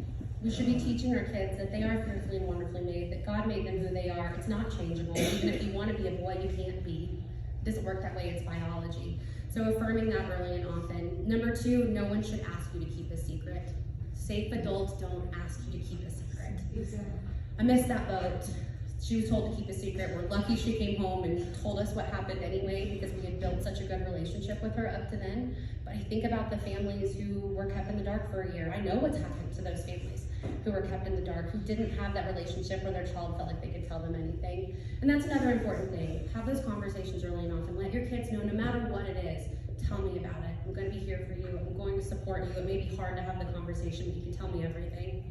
We should be teaching our kids that they are fearfully and wonderfully made, that God made them who they are. It's not changeable. Even if you want to be a boy, you can't be. It doesn't work that way. It's biology. So affirming that early and often. Number 2, no one should ask you to keep a secret. Safe adults don't ask you to keep a secret. Exactly. I missed that boat. She was told to keep a secret. We're lucky she came home and told us what happened anyway, because we had built such a good relationship with her up to then. But I think about the families who were kept in the dark for a year. I know what's happened to those families who were kept in the dark, who didn't have that relationship where their child felt like they could tell them anything. And that's another important thing. Have those conversations early and often. Let your kids know, no matter what it is, tell me about it. I'm going to be here for you. I'm going to support you. It may be hard to have the conversation, but you can tell me everything.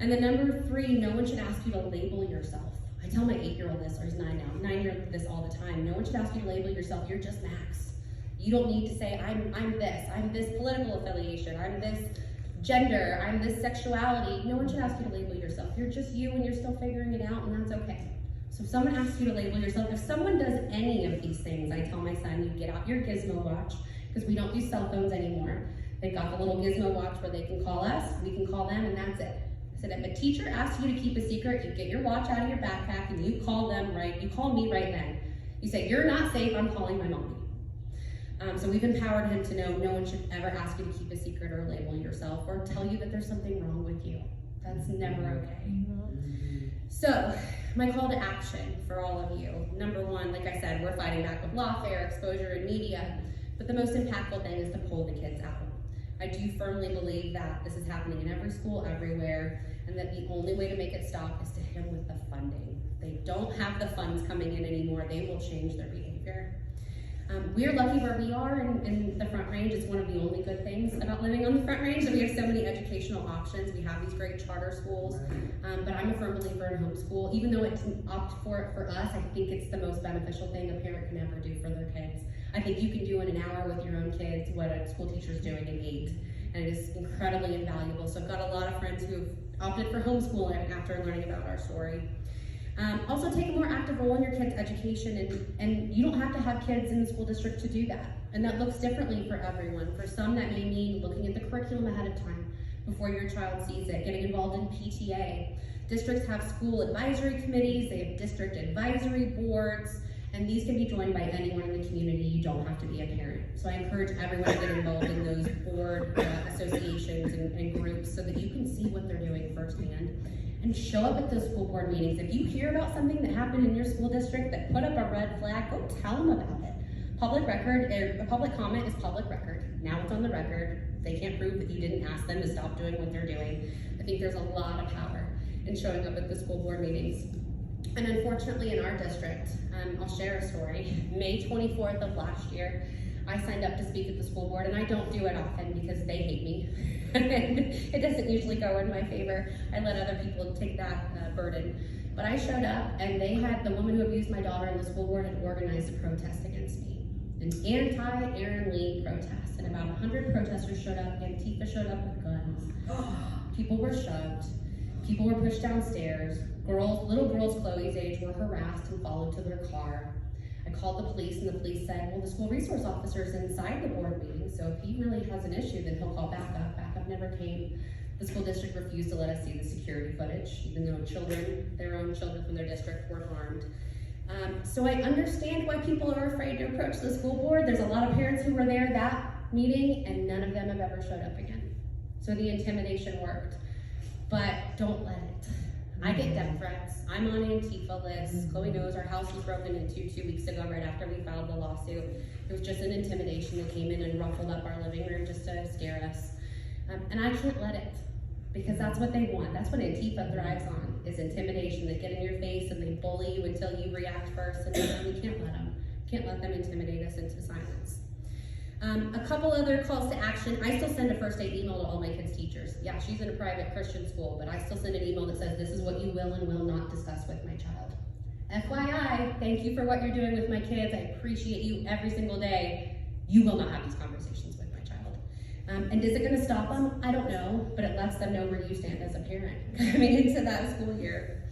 And then number 3, no one should ask you to label yourself. I tell my 8-year-old this, or he's 9 now, 9-year-old this all the time. No one should ask you to label yourself. You're just Max. You don't need to say, I'm this political affiliation, I'm this gender, I'm this sexuality. No one should ask you to label yourself. You're just you, and you're still figuring it out, and that's okay. So if someone asks you to label yourself, if someone does any of these things, I tell my son, you get out your gizmo watch, because we don't use cell phones anymore. They've got the little gizmo watch where they can call us, we can call them, and that's it. I said, if a teacher asks you to keep a secret, you get your watch out of your backpack and you call them you call me right then. You say, "You're not safe, I'm calling my mommy." So we've empowered him to know no one should ever ask you to keep a secret or label yourself or tell you that there's something wrong with you. That's never okay. So, my call to action for all of you. Number 1, like I said, we're fighting back with lawfare, exposure, and media, but the most impactful thing is to pull the kids out. I do firmly believe that this is happening in every school, everywhere, and that the only way to make it stop is to hit them with the funding. If they don't have the funds coming in anymore, they will change their behavior. We are lucky where we are in the Front Range. It's one of the only good things about living on the Front Range, that we have so many educational options. We have these great charter schools, but I'm a firm believer in homeschool. Even though it's opt for it for us, I think it's the most beneficial thing a parent can ever do for their kids. I think you can do in an hour with your own kids what a school teacher is doing in 8, and it is incredibly invaluable. So I've got a lot of friends who have opted for homeschooling after learning about our story. Also take a more active role in your kids' education, and you don't have to have kids in the school district to do that. And that looks differently for everyone. For some, that may mean looking at the curriculum ahead of time before your child sees it, getting involved in PTA. Districts have school advisory committees, they have district advisory boards, and these can be joined by anyone in the community. You don't have to be a parent. So I encourage everyone to get involved in those board associations and groups so that you can see what they're doing firsthand. And show up at those school board meetings. If you hear about something that happened in your school district that put up a red flag, go tell them about it. Public record, a public comment is public record. Now it's on the record. They can't prove that you didn't ask them to stop doing what they're doing. I think there's a lot of power in showing up at the school board meetings. And unfortunately in our district, I'll share a story. May 24th of last year, I signed up to speak at the school board, and I don't do it often because they hate me. And it doesn't usually go in my favor. I let other people take that burden. But I showed up, and the woman who abused my daughter in the school board had organized a protest against me. An anti-Erin Lee protest. And about 100 protesters showed up. Antifa showed up with guns. People were shoved. People were pushed downstairs. Little girls Chloe's age were harassed and followed to their car. I called the police, and the police said, well, the school resource officer's inside the board meeting, so if he really has an issue, then he'll call backup. Backup never came. The school district refused to let us see the security footage, even though their own children from their district were harmed. So I understand why people are afraid to approach the school board. There's a lot of parents who were there that meeting, and none of them have ever showed up again. So the intimidation worked, but don't let it. I get death threats. I'm on Antifa lists. Chloe knows our house was broken into 2 weeks ago, right after we filed the lawsuit. It was just an intimidation that came in and ruffled up our living room just to scare us. And I can't let it, because that's what they want. That's what Antifa thrives on, is intimidation. They get in your face and they bully you until you react first, and then we can't let them intimidate us into silence. A couple other calls to action. I still send a first aid email to all my kids' teachers. Yeah, she's in a private Christian school, but I still send an email that says, this is what you will and will not discuss with my child. FYI, thank you for what you're doing with my kids. I appreciate you every single day. You will not have these conversations with my child. And is it gonna stop them? I don't know, but it lets them know where you stand as a parent coming into that school year.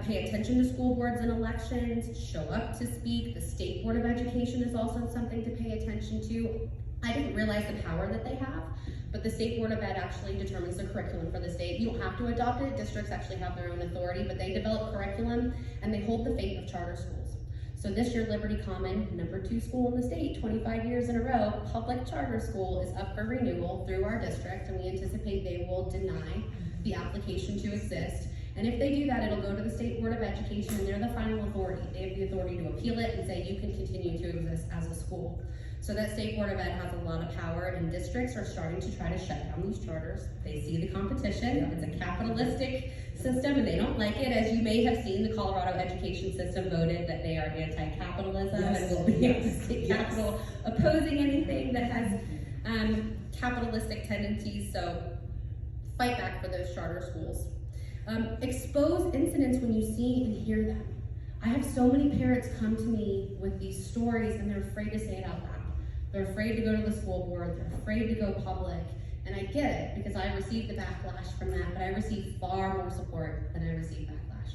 Pay attention to school boards and elections, show up to speak. The State Board of Education is also something to pay attention to. I didn't realize the power that they have, but the State Board of Ed actually determines the curriculum for the state. You don't have to adopt it. Districts actually have their own authority, but they develop curriculum and they hold the fate of charter schools. So this year, Liberty Common, #2 school in the state, 25 years in a row, public charter school, is up for renewal through our district, and we anticipate they will deny the application to exist. And if they do that, it'll go to the State Board of Education, and they're the final authority. They have the authority to appeal it and say you can continue to exist as a school. So that State Board of Ed has a lot of power, and districts are starting to try to shut down these charters. They see the competition. It's a capitalistic system, and they don't like it. As you may have seen, the Colorado education system voted that they are anti-capitalism, and will be anti-state capital, opposing anything that has capitalistic tendencies. So fight back for those charter schools. Expose incidents when you see and hear them. I have so many parents come to me with these stories, and they're afraid to say it out loud. They're afraid to go to the school board, they're afraid to go public, and I get it, because I received the backlash from that, but I received far more support than I received backlash.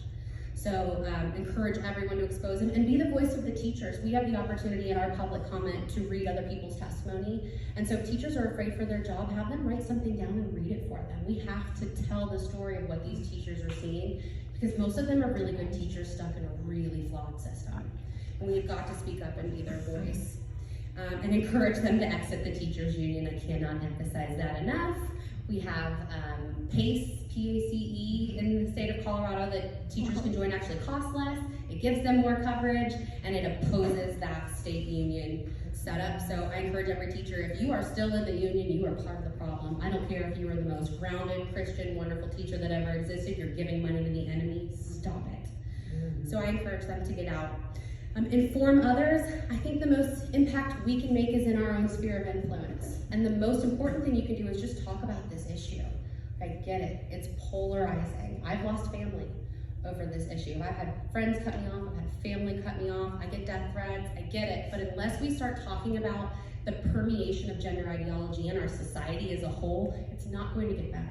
So encourage everyone to expose them, and be the voice of the teachers. We have the opportunity in our public comment to read other people's testimony, and so if teachers are afraid for their job, have them write something down and read it for them. We have to tell the story of what these teachers are seeing, because most of them are really good teachers stuck in a really flawed system. And we've got to speak up and be their voice. And encourage them to exit the teachers union. I cannot emphasize that enough. We have PACE, P-A-C-E, in the state of Colorado that teachers can join, actually costs less. It gives them more coverage, and it opposes that state union setup. So I encourage every teacher, if you are still in the union, you are part of the problem. I don't care if you are the most grounded, Christian, wonderful teacher that ever existed, you're giving money to the enemy, stop it. So I encourage them to get out. Inform others. I think the most impact we can make is in our own sphere of influence. And the most important thing you can do is just talk about this issue. I get it, it's polarizing. I've lost family over this issue. I've had friends cut me off, I've had family cut me off, I get death threats, I get it. But unless we start talking about the permeation of gender ideology in our society as a whole, it's not going to get better.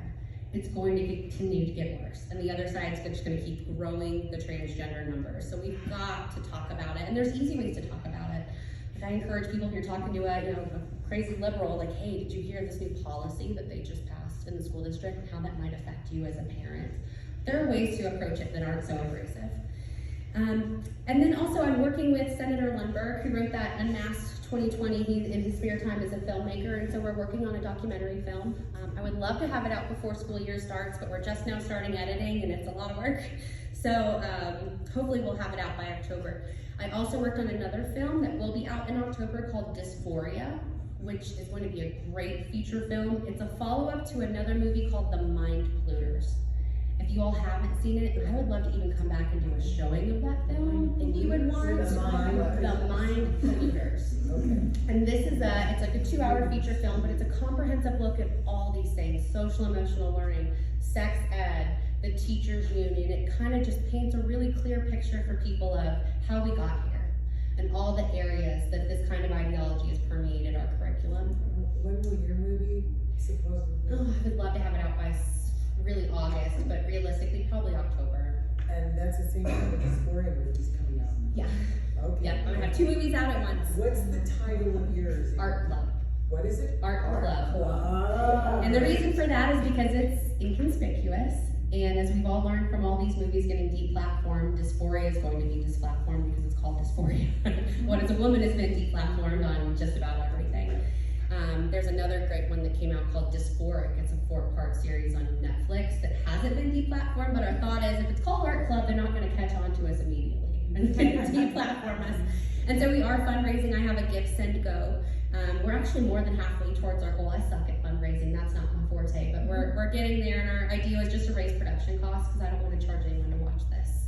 It's going to continue to get worse. And the other side's just gonna keep growing the transgender numbers. So we've got to talk about it. And there's easy ways to talk about it. Like I encourage people, if you're talking to a crazy liberal, like, hey, did you hear this new policy that they just passed in the school district and how that might affect you as a parent? There are ways to approach it that aren't so abrasive. And then also I'm working with Senator Lundberg, who wrote that Unmasked 2020. He's in his spare time as a filmmaker, and so we're working on a documentary film. I would love to have it out before school year starts, but we're just now starting editing, and it's a lot of work. So hopefully we'll have it out by October. I also worked on another film that will be out in October called Dysphoria, which is going to be a great feature film. It's a follow-up to another movie called The Mind Polluters. If you all haven't seen it, I would love to even come back and do a showing of that film. If you would want The Mind Polluters. Okay. And this is it's like a 2-hour feature film, but it's a comprehensive look at all these things: social emotional learning, sex ed, the teachers union. It kind of just paints a really clear picture for people of how we got here and all the areas that this kind of ideology has permeated our curriculum. When will your movie supposedly? Oh, I would love to have it out by really August, but realistically probably October. And that's the same time with Dysphoria movies coming out. Yeah. Okay. Yep, I'm gonna have 2 movies out at once. What's the title of yours? Art Club. What is it? Art Club. Club. And the reason for that is because it's inconspicuous. And as we've all learned from all these movies getting deplatformed, dysphoria is going to be desplatformed because it's called dysphoria. What is a woman has been deplatformed on just about everything. There's another great one that came out called Dysphoric. It's a 4-part series on Netflix that hasn't been deplatformed, but our thought is if it's called Art Club, they're not going to catch on to us immediately and deplatform us. And so we are fundraising. I have a gift send go. We're actually more than halfway towards our goal. I suck at fundraising, that's not my forte, but we're getting there, and our idea was just to raise production costs because I don't want to charge anyone to watch this.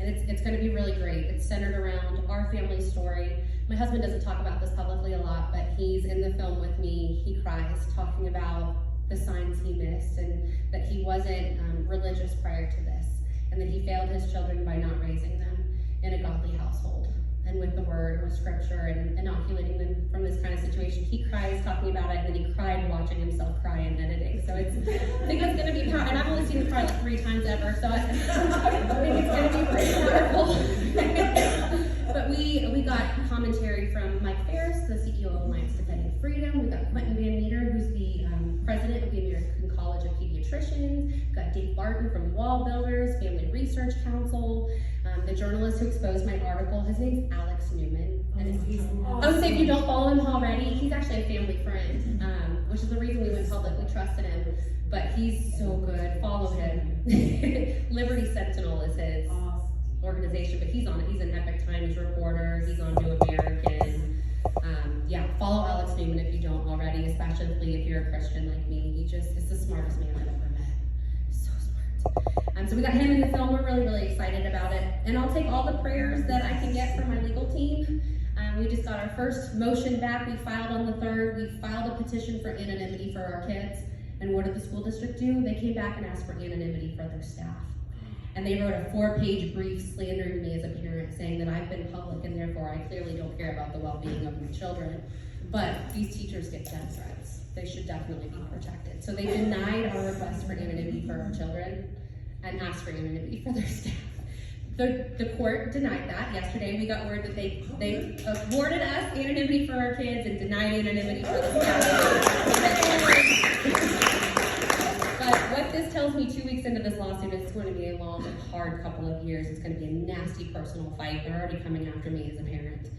And it's going to be really great. It's centered around our family story. My husband doesn't talk about this publicly a lot, but he's in the film with me. He cries talking about the signs he missed and that he wasn't religious prior to this, and that he failed his children by not raising them in a godly household and with the word, with scripture, and inoculating them from this kind of situation. He cries talking about it, and then he cried watching himself cry in editing. So I think it's going to be powerful. And I've only seen him cry like 3 times ever, so I think it's going to be pretty powerful. But we got commentary from Mike Ferris, the CEO of Alliance Defending Freedom. We got Quentin Van Meter, who's the president of the American College of Pediatricians. We got Dave Barton from Wall Builders, Family Research Council. The journalist who exposed my article, his name's Alex Newman. And he's awesome. So if you don't follow him already, he's actually a family friend, which is the reason we went public. We trusted him, but he's so good. Follow him. Liberty Sentinel is his organization, but he's on it. He's an Epic Times reporter. He's on New American. Yeah, follow Alex Newman if you don't already, especially if you're a Christian like me. He just is the smartest man I've ever met. So smart. So we got him in the film. We're really, really excited about it. And I'll take all the prayers that I can get from my legal team. We just got our first motion back. We filed on the 3rd. We filed a petition for anonymity for our kids. And what did the school district do? They came back and asked for anonymity for their staff. And they wrote a 4-page brief slandering me as a parent, saying that I've been public and therefore I clearly don't care about the well-being of my children. But these teachers get death threats. They should definitely be protected. So they denied our request for anonymity for our children and asked for anonymity for their staff. The court denied that. Yesterday we got word that they awarded us anonymity for our kids and denied anonymity for the staff. But what this tells me 2 weeks into this lawsuit is it's going to be a long and hard couple of years. It's going to be a nasty personal fight. They're already coming after me as a parent.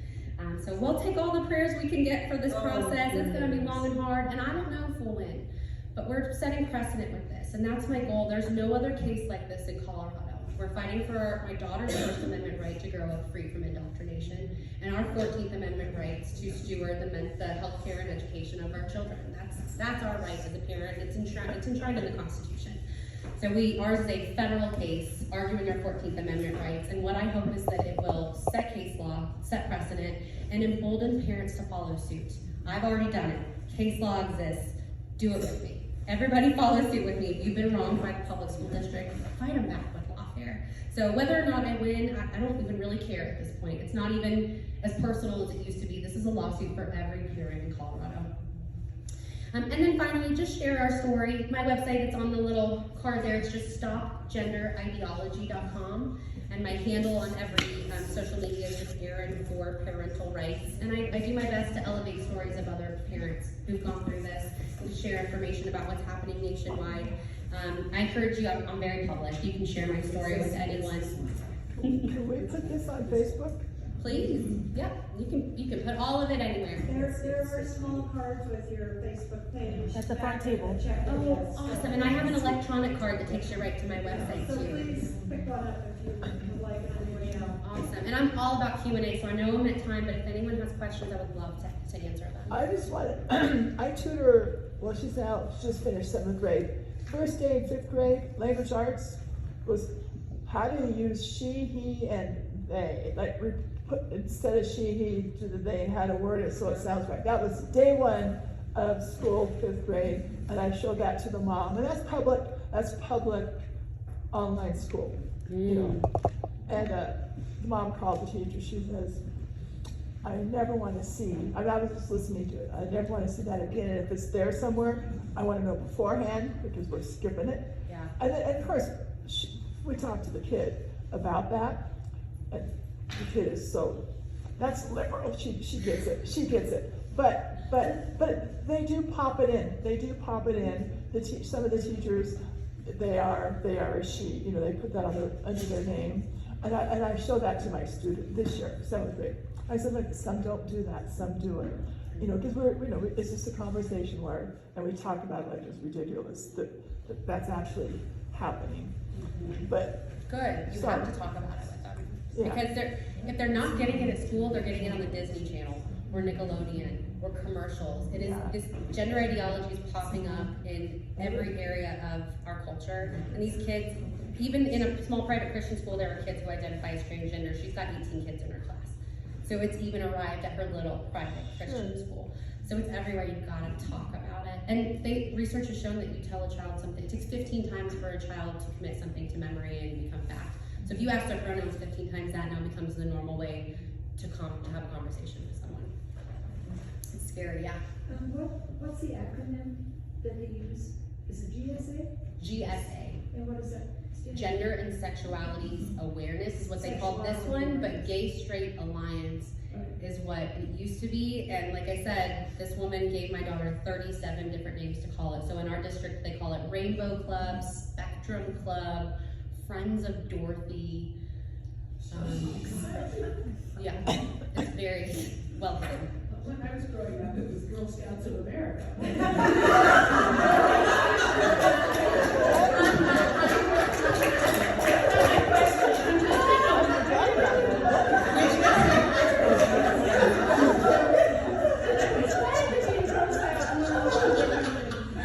So we'll take all the prayers we can get for this process. It's going to be long and hard, and I don't know if we'll win. But we're setting precedent with this, and that's my goal. There's no other case like this in Colorado. We're fighting for my daughter's First Amendment right to grow up free from indoctrination, and our 14th Amendment rights to steward the health care and education of our children. That's our right as a parent. It's enshrined in the Constitution. So ours is a federal case arguing our 14th Amendment rights, and what I hope is that it will set case law, set precedent, and embolden parents to follow suit. I've already done it. Case law exists. Do it with me. Everybody follow suit with me. If you've been wronged by the public school district, fight them back with lawfare. So whether or not I win, I don't even really care at this point. It's not even as personal as it used to be. This is a lawsuit for every parent in Colorado. And then finally, just share our story. My website, it's on the little card there. It's just stopgenderideology.com. And my handle on every social media is just Erin for Parental Rights. And I do my best to elevate stories of other parents who've gone through this and to share information about what's happening nationwide. I encourage you, I'm very public. You can share my story with anyone. Can we put this on Facebook? Please, yep. You can put all of it anywhere. There are small cards with your Facebook page. At the front table. Oh, awesome. And I have an electronic card that takes you right to my website So too. please pick one up if you would like it on your way out. Awesome. And I'm all about Q&A, so I know I'm at time, but if anyone has questions, I would love to answer them. I just wanted, I tutor, well, she's just finished 7th grade. First day in 5th grade, language arts was how do you use she, he, and they. Like we put, instead of she, he, to the they, how to word it so it sounds right. That was day 1 of school, 5th grade, and I showed that to the mom. And that's public online school, you know. And the mom called the teacher, she says, I never want to see, I was just listening to it, I never want to see that again. And if it's there somewhere, I want to know beforehand because we're skipping it. Yeah. And of course, we talked to the kid about that. And the kid is so that's liberal, she gets it. But they do pop it in, some of the teachers, they are a she, they put that under their name. And I show that to my student this year, 7th grade. I said, look, some don't do that, some do it. Because it's just a conversation and we talk about it like it's ridiculous, that's actually happening. But. Good, you have to talk about it with them. Yeah. Because if they're not getting it at school, they're getting it on the Disney Channel, or Nickelodeon, or commercials. It is, this gender ideology is popping up in every area of our culture. And these kids, even in a small private Christian school, there are kids who identify as transgender. She's got 18 kids in her class. So it's even arrived at her little private Christian school. So it's everywhere, you've gotta talk about it. And research has shown that you tell a child something, it takes 15 times for a child to commit something to memory and become fact. So if you ask their pronouns 15 times, that now becomes the normal way to have a conversation with someone. It's scary, yeah. What's the acronym that they use? Is it GSA? GSA. And what is that? Gender and Sexualities Awareness is what they call this one, but Gay Straight Alliance is what it used to be. And like I said, this woman gave my daughter 37 different names to call it. So in our district, they call it Rainbow Club, Spectrum Club, Friends of Dorothy. Yeah, it's very well done. When I was growing up, it was Girl Scouts of America.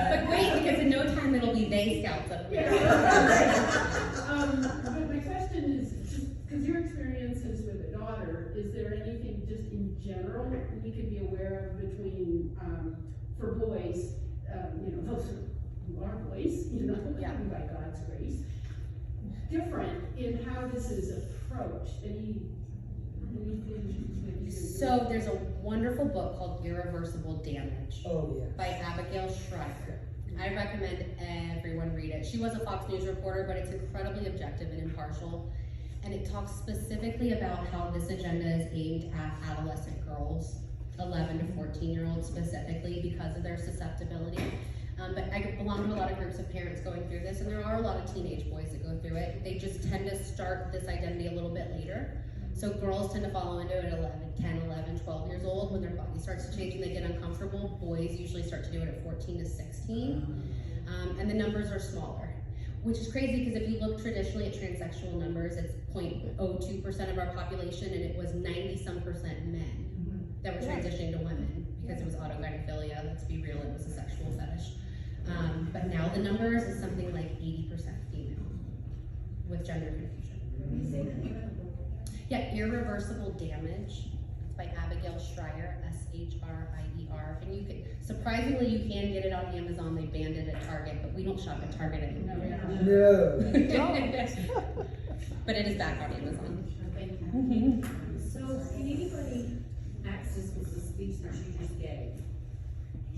But wait, because in no time it'll be they Scouts of America. But my question is, because your experiences with a daughter, is there anything just in general we could be aware of between, for boys, those who are boys, Yeah. by God's grace, different in how this is approached? Anything that you So there's a wonderful book called Irreversible Damage Oh, yeah. by Abigail Schreier. I recommend everyone read it. She was a Fox News reporter, but it's incredibly objective and impartial. And it talks specifically about how this agenda is aimed at adolescent girls, 11 to 14-year-olds specifically, because of their susceptibility. But I belong to a lot of groups of parents going through this, and there are a lot of teenage boys that go through it. They just tend to start this identity a little bit later. So girls tend to follow into it at 10, 11, 12 years old when their body starts to change and they get uncomfortable. Boys usually start to do it at 14 to 16. And the numbers are smaller, which is crazy because if you look traditionally at transsexual numbers, it's 0.02% of our population, and it was 90-some% men that were transitioning to women because it was autogynephilia. Let's be real, it was a sexual fetish. But now the numbers is something like 80% female with gender confusion. Yeah, Irreversible Damage. It's by Abigail Schreier, Schreier. And you can, surprisingly, you can get it on Amazon. They banned it at Target, but we don't shop at Target anymore. No. But it is back on Amazon. So, can anybody access the speech that you just gave?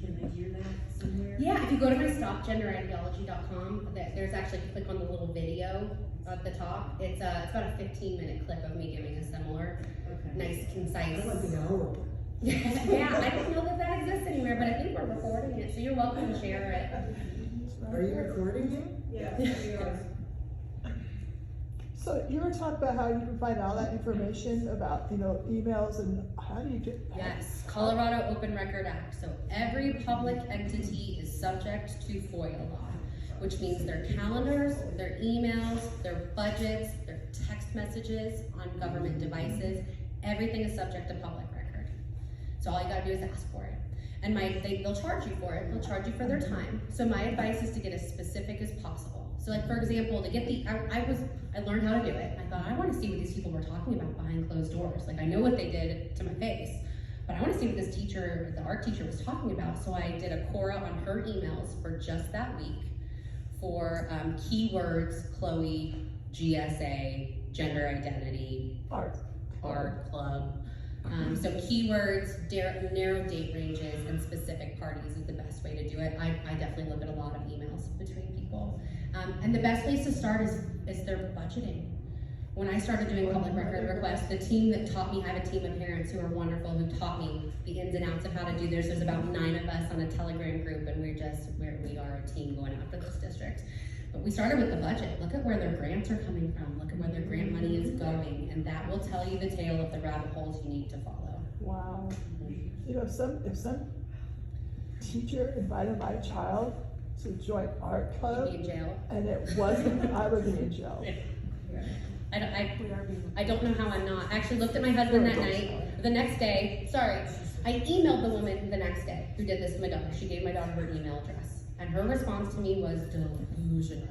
Can they hear that somewhere? Yeah, if you go to my stopgenderideology.com, there's actually, click on the little video at the top. It's about a 15-minute clip of me giving a similar, nice, concise. I want the hour. Yeah, I don't know that exists anywhere, but I think we're recording it, so you're welcome to share it. Are you recording it? Yeah, we are. So you were talking about how you can find all that information about, emails, and how do you get? Yes, Colorado Open Record Act. So every public entity is subject to FOIA law, which means their calendars, their emails, their budgets, their text messages on government devices, everything is subject to public record. So all you gotta do is ask for it. And they'll charge you for it, they'll charge you for their time. So my advice is to get as specific as possible. So like, for example, to get I learned how to do it. I thought, I wanna see what these people were talking about behind closed doors. Like, I know what they did to my face, but I wanna see what this teacher, the art teacher, was talking about. So I did a Cora on her emails for just that week for keywords, Chloe, GSA, gender identity, art club. So keywords, narrow date ranges, and specific parties is the best way to do it. I definitely look at a lot of emails between people. And the best place to start is their budgeting. When I started doing public record requests, the team that taught me, I have a team of parents who are wonderful, who taught me the ins and outs of how to do this. There's about 9 of us on a Telegram group, and we are a team going after this district. But we started with the budget. Look at where their grants are coming from. Look at where their grant money is going, and that will tell you the tale of the rabbit holes you need to follow. Wow. You know, if some teacher invited my child to join art club, Be in jail. and it wasn't, I would be in jail. I don't know how I'm not. I actually looked at my husband that night. The next day, I emailed the woman the next day who did this to my daughter. She gave my daughter her email address. And her response to me was delusional.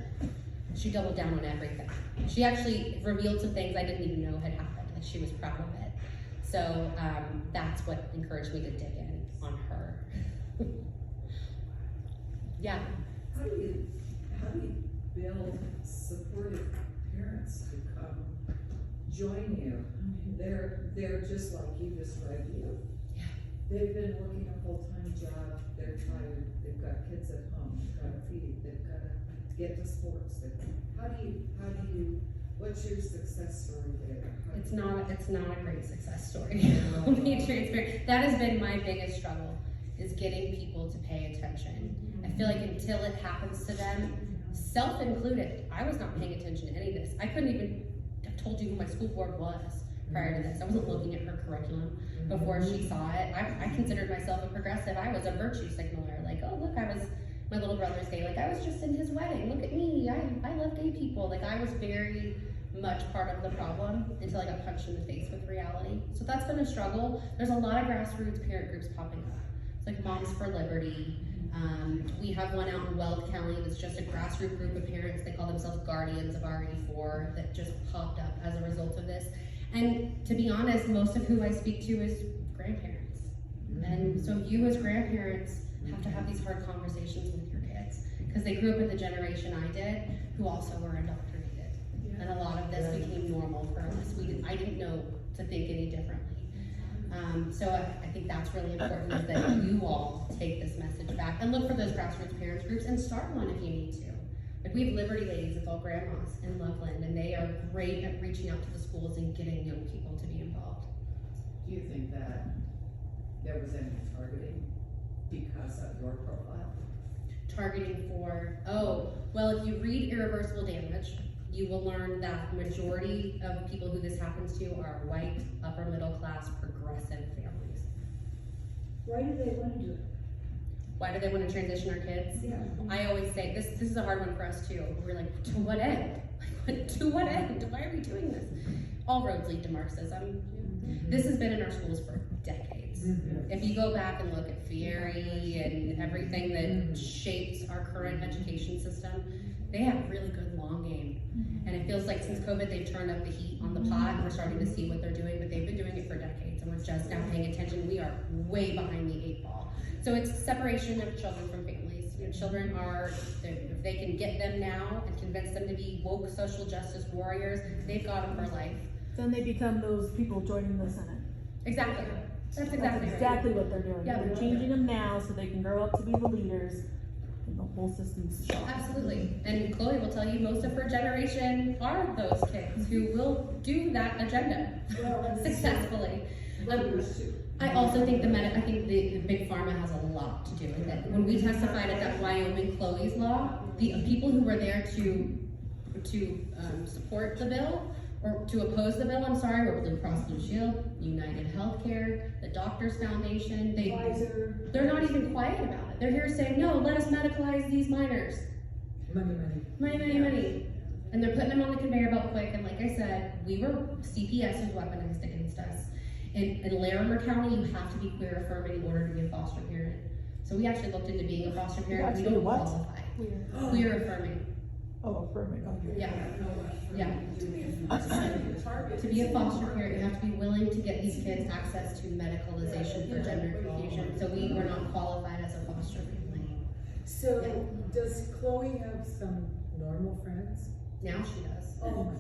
She doubled down on everything. She actually revealed some things I didn't even know had happened. Like, she was proud of it. So that's what encouraged me to dig in on her. Yeah. How do you build supportive parents to come join you? They're just like you described you. Yeah. They've been working a full-time job, they're tired, they've got kids at home, they've got to feed, they've got to get to sports. What's your success story there? It's not a great success story. I'll be transparent. That has been my biggest struggle, is getting people to pay attention. I feel like until it happens to them, self included, I was not paying attention to any of this. I couldn't even have told you who my school board was prior to this. I wasn't looking at her curriculum before she saw it. I considered myself a progressive. I was a virtue signaler. Like, oh look, my little brother's gay. Like, I was just in his wedding. Look at me. I love gay people. Like, I was very much part of the problem until I got punched in the face with reality. So that's been a struggle. There's a lot of grassroots parent groups popping up. It's like Moms for Liberty. We have one out in Weld County that's just a grassroots group of parents. They call themselves Guardians of RE4 that just popped up as a result of this. And to be honest, most of who I speak to is grandparents. And so you as grandparents have to have these hard conversations with your kids, because they grew up in the generation I did, who also were indoctrinated. And a lot of this became normal for us. I didn't know to think any differently. So I think that's really important, is that you all take this message back and look for those grassroots parents groups and start one if you need to. Like, we have Liberty Ladies, it's all grandmas in Loveland, and they are great at reaching out to the schools and getting young people to be involved. Do you think that there was any targeting because of your profile? Targeting for, well, if you read Irreversible Damage, you will learn that majority of people who this happens to are white, upper middle class, progressive families. Why do they want to do it? Why do they want to transition our kids? Yeah. I always say, this is a hard one for us too. We're like, to what end? Like, to what end? Why are we doing this? All roads lead to Marxism. This has been in our schools for decades. If you go back and look at Fieri and everything that shapes our current education system, they have a really good long game. And it feels like since COVID, they've turned up the heat on the pot, and we're starting to see what they're doing, but they've been doing it for decades, and we're just now paying attention. We are way behind the 8 ball. So it's separation of children from families. You know, children are, if they can get them now and convince them to be woke social justice warriors, they've got them for life. Then they become those people joining the Senate. Exactly. That's exactly right. exactly what they're doing. Yeah. They're changing them now so they can grow up to be the leaders, and the whole system's shot. Absolutely. And Chloe will tell you most of her generation are those kids who will do that agenda successfully. I also think the big pharma has a lot to do with it. When we testified at that Wyoming Chloe's law, the people who were there to support the bill, or to oppose the bill, were Blue Cross Blue Shield, United Healthcare, the Doctors Foundation. They're not even quiet about it. They're here saying, no, let us medicalize these minors. Money. And they're putting them on the conveyor belt quick. And like I said, CPS was weaponized against us. In Larimer County, you have to be queer affirming in order to be a foster parent. So we actually looked into being a foster parent. We don't qualify. Queer affirming. Oh, affirming, okay. Yeah. To be a foster parent, you have to be willing to get these kids access to medicalization for gender confusion. So we were not qualified as a foster family. So, does Chloe have some normal friends? Now she does. Oh.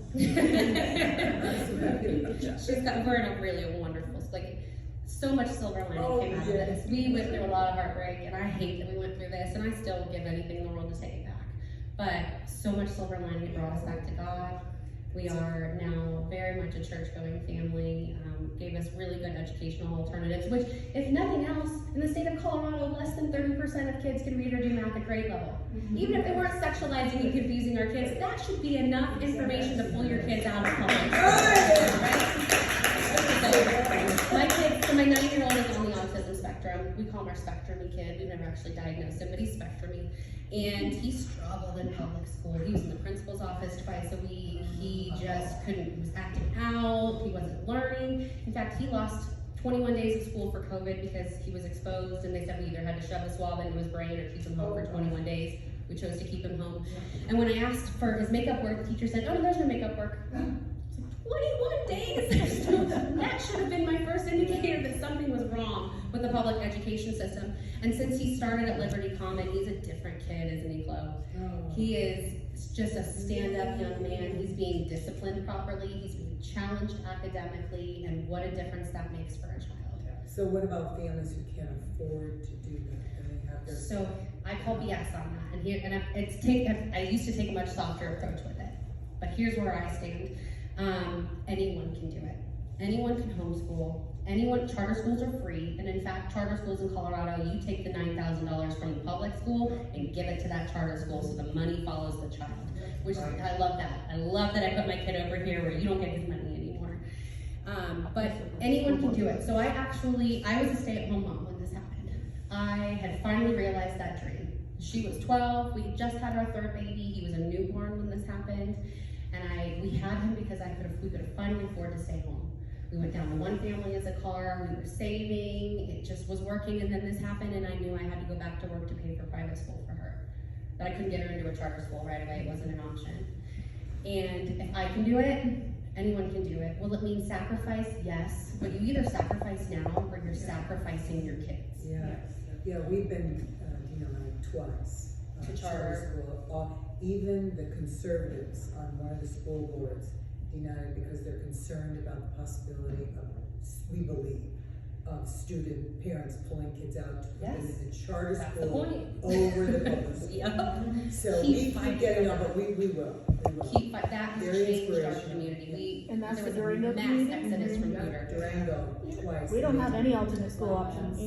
We're in a really wonderful, so much silver lining came out of this. We went through a lot of heartbreak, and I hate that we went through this, and I still would give anything in the world to take it back. But so much silver lining, it brought us back to God. We are now very much a church-going family, gave us really good educational alternatives, which, if nothing else, in the state of Colorado, less than 30% of kids can read or do math at grade level. Even if they weren't sexualizing and confusing our kids, that should be enough information to pull your kids out of public. Right? So, my kid, so my 9-year-old is on the autism spectrum. We call him our spectrum-y kid. We've never actually diagnosed him, but he's spectrum-y. And he struggled in public school. He was in the principal's office twice a week. He just couldn't, he was acting out. He wasn't learning. In fact, he lost 21 days of school for COVID because he was exposed, and they said we either had to shove the swab into his brain or keep him home for 21 days. We chose to keep him home. And when I asked for his makeup work, the teacher said, "Oh, there's no makeup work." 21 days! That should have been my first indicator that something was wrong with the public education system. And since he started at Liberty Common, he's a different kid, isn't he, Chloe? He is just a stand-up young man. He's being disciplined properly. He's being challenged academically, and what a difference that makes for a child. So what about families who can't afford to do that? And they have their... So I call BS on that, I used to take a much softer approach with it, but here's where I stand. Anyone can do it. Anyone can homeschool. Charter schools are free, and in fact, charter schools in Colorado, you take the $9,000 from the public school and give it to that charter school so the money follows the child, which I love that. I love that I put my kid over here where you don't get his money anymore. But anyone can do it. So I was a stay-at-home mom when this happened. I had finally realized that dream. She was 12, we had just had our third baby, he was a newborn when this happened, and we had him because we could finally afford to stay home. We went down to one family as a car, we were saving, it just was working, and then this happened, and I knew I had to go back to work to pay for private school for her. But I couldn't get her into a charter school right away, it wasn't an option. And if I can do it, anyone can do it. Will it mean sacrifice? Yes, but you either sacrifice now or you're sacrificing your kids. Yeah, we've been denied twice. To charter. School. Even the conservatives on one of the school boards denied it because they're concerned about the possibility of, we believe, of parents pulling kids out to put them in the charter school over the public school. Yep. So we keep getting on, but we will. That has changed our community. And that's There the was a Durango mass community? exodus from Booter. Durango twice. We don't have any alternate school options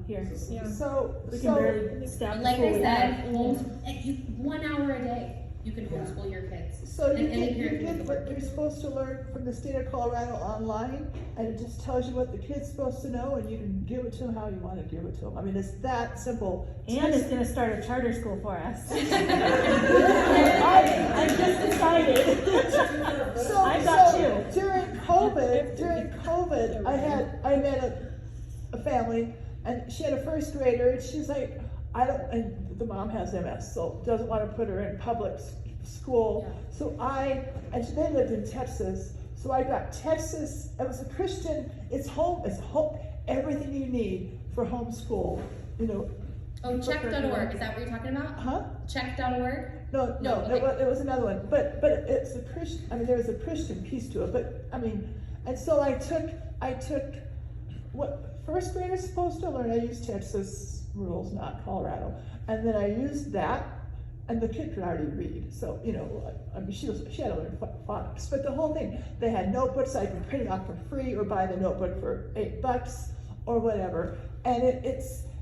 here. So, We can barely staff the Like school I we said, have. 1 hour a day, you can homeschool your kids. So you And any parent can get make it what work. you're supposed to learn from the state of Colorado online, and it just tells you what the kid's supposed to know, and you can give it to them how you want to give it to them. I mean, it's that simple. And it's gonna start a charter school for us. I I just decided. So, I got you. During COVID, I met a family, and she had a first grader, and she's like, and the mom has MS, so doesn't want to put her in public school. Yeah. So they lived in Texas, so I got Texas, it was a Christian, it's home, everything you need for homeschool, Oh, check.org, is that what you're talking about? Huh? Check.org? No, okay. it was another one, but it's a Christian, there's a Christian piece to it, but, and so I took what first graders supposed to learn. I used Texas rules, not Colorado, and then I used that, and the kid could already read, so, she had to learn phonics, but the whole thing, they had notebooks I could print it out for free, or buy the notebook for $8, or whatever, and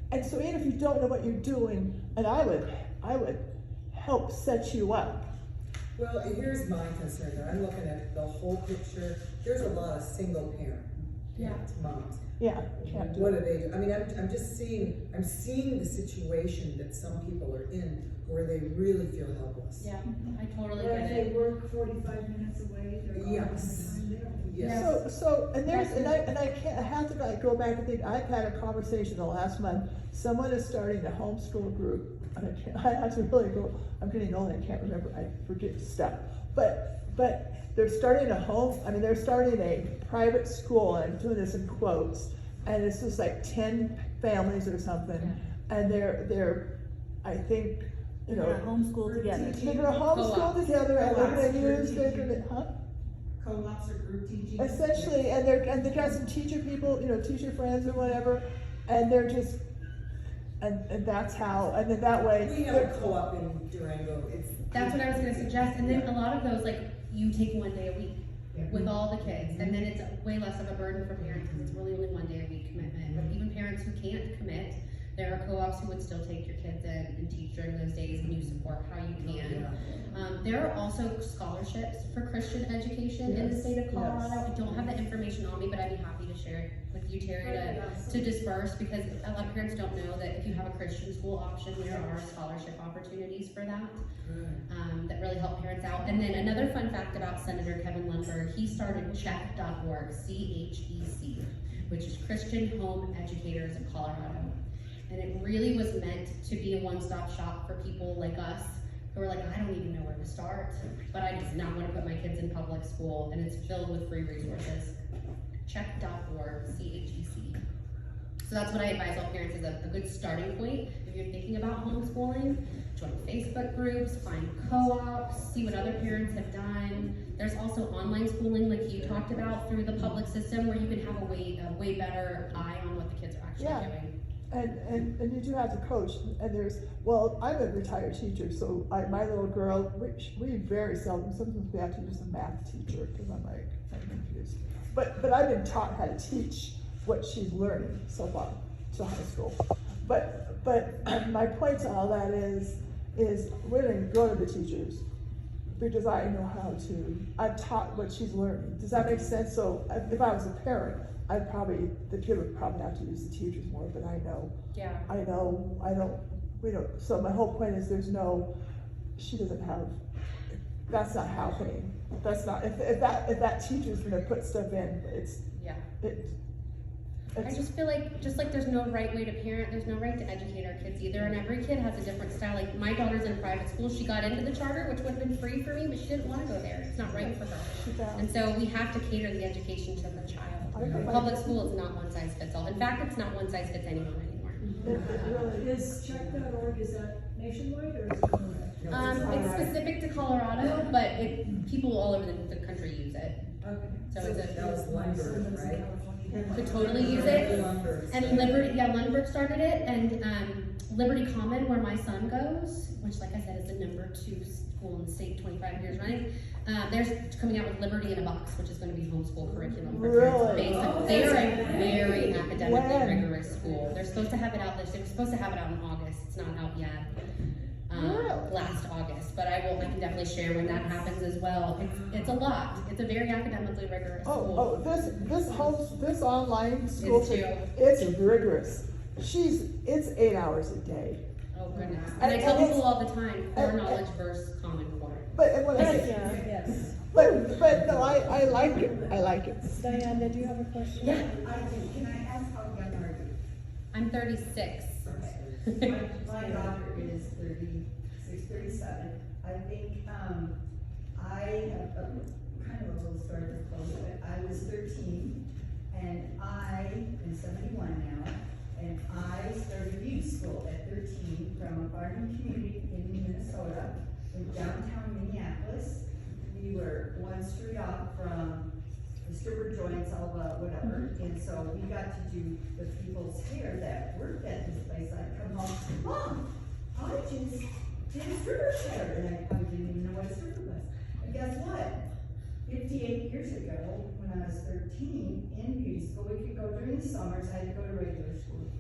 and so even if you don't know what you're doing, and I would help set you up. Well, here's my concern, though. I'm looking at the whole picture. There's a lot of single parent moms. Yeah, can't do What it. do they do? I mean, I'm seeing the situation that some people are in where they really feel helpless. Yeah, I totally Or get if it. they work 45 minutes away, they're gone Yes. all the time there. Yes. So, and I have to go back and think, I've had a conversation the last month, someone is starting a homeschool group, and I have to really go, I'm getting old, I can't remember, I forget stuff, but they're starting they're starting a private school, and I'm doing this in quotes, and it's just like 10 families or something, and they're, I think, They're gonna homeschool together. they're gonna homeschool together, and they're gonna Co-ops or group teaching. essentially, and they got some teacher people, teacher friends or whatever, and they're just, and that's how, and then that way. We have a co-op in Durango. That's what I was gonna suggest, and then a lot of those, like, you take 1 day a week. Yeah. with all the kids, and then it's way less of a burden for parents, because it's really only 1 day a week commitment. But even parents who can't commit, there are co-ops who would still take your kids in and teach during those days, and you support how you can. There are also scholarships for Christian education in the state of Colorado. I don't have the information on me, but I'd be happy to share it with you, Terry, to disperse, because a lot of parents don't know that if you have a Christian school option, there are scholarship opportunities for that, that really help parents out. And then another fun fact about Senator Kevin Lundberg, he started CHEC.org, C-H-E-C, which is Christian Home Educators of Colorado. And it really was meant to be a one-stop shop for people like us who are like, I don't even know where to start, but I just not want to put my kids in public school, and it's filled with free resources. CHEC.org, C-H-E-C. So that's what I advise all parents is a good starting point if you're thinking about homeschooling. Join Facebook groups, find co-ops, see what other parents have done. There's also online schooling like you talked about through the public system, where you can have a way better eye on what the kids are actually doing. And you do have to coach, and I'm a retired teacher, so my little girl, we very seldom, sometimes we have to use a math teacher, because I'm confused. But I've been taught how to teach what she's learning so far to high school. But my point to all that is we're gonna go to the teachers, because I know how to, I've taught what she's learning. Does that make sense? So if I was a parent, the kid would probably have to use the teachers more, but we don't, so my whole point is she doesn't have, that's not happening. That's not, if that teacher's gonna put stuff in, I just feel like, just like there's no right way to parent, there's no right to educate our kids either, and every kid has a different style. Like, my daughter's in a private school, she got into the charter, which would have been free for me, but she didn't want to go there, it's not right for her. And so we have to cater the education to the child. Public school is not one size fits all. In fact, it's not one size fits anyone anymore. Is check.org, is that nationwide or is it Colorado? It's specific to Colorado, but people all over the country use it. Okay. So it's That was Lundberg, right? could totally use it. Lundberg. And Lundberg started it, and Liberty Common, where my son goes, which, like I said, is the #2 school in the state, 25 years running. They're coming out with Liberty in a Box, which is going to be homeschool curriculum for parents. They are a very academically rigorous school. They're supposed to have it out. They're supposed to have it out in August. It's not out yet. Last August, but I can definitely share when that happens as well. It's a lot. It's a very academically rigorous school. This online school Is too. It's rigorous. It's 8 hours a day. Oh goodness. And I tell people all the time, core knowledge versus common core. But when I say, Yes. but no, I like it. I like it. Diane, did you have a question? Yeah. I do. Can I ask how young are you? I'm 36. My daughter is 36, 37. I think, I have kind of a little story to close, but I was 13, and I am 71 now, and I started youth school at 13 from a farming community in Minnesota, in downtown Minneapolis. We were one street off from the stripper joints, all the whatever, and so we got to do the people's hair that worked at this place. I'd come home, Mom, I just did stripper's hair, and I didn't even know what a stripper was. And guess what? 58 years ago, when I was 13, in beauty school, we could go during the summers. I had to go to regular school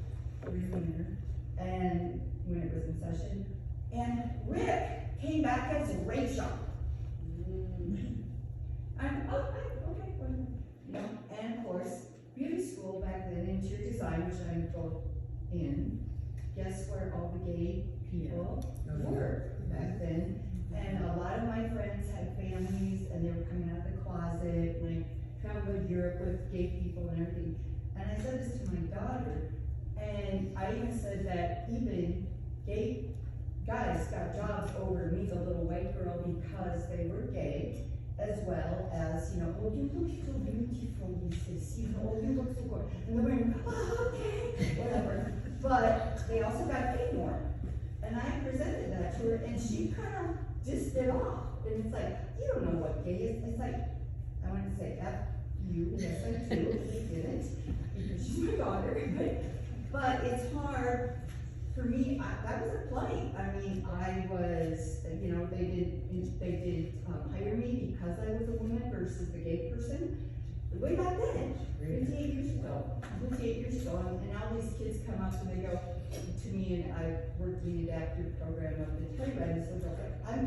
every winter, and when it was in session. And Rick came back as Rachel. Okay, well, and of course, beauty school back then, interior design, which I'm both in. Guess where all the gay people were back then? And a lot of my friends had families, and they were coming out of the closet, and I traveled to Europe with gay people and everything. And I said this to my daughter, and I even said that even gay guys got jobs over me, the little white girl, because they were gay. As well as, oh, you look so beautiful, he says, oh, you look so good. And they're wearing, oh, okay, whatever. But they also got paid more. And I presented that to her, and she kind of just did off. And it's like, you don't know what gay is. It's like, I want to say, F you, yes I do, he didn't, because she's my daughter. But it's hard for me, that was a plight. I mean, I was, you know, they did hire me because I was a woman versus the gay person. Way back then, 58 years ago, and now these kids come up and they go to me, and I worked in the adaptive program of the Taliban, so they're like, I'm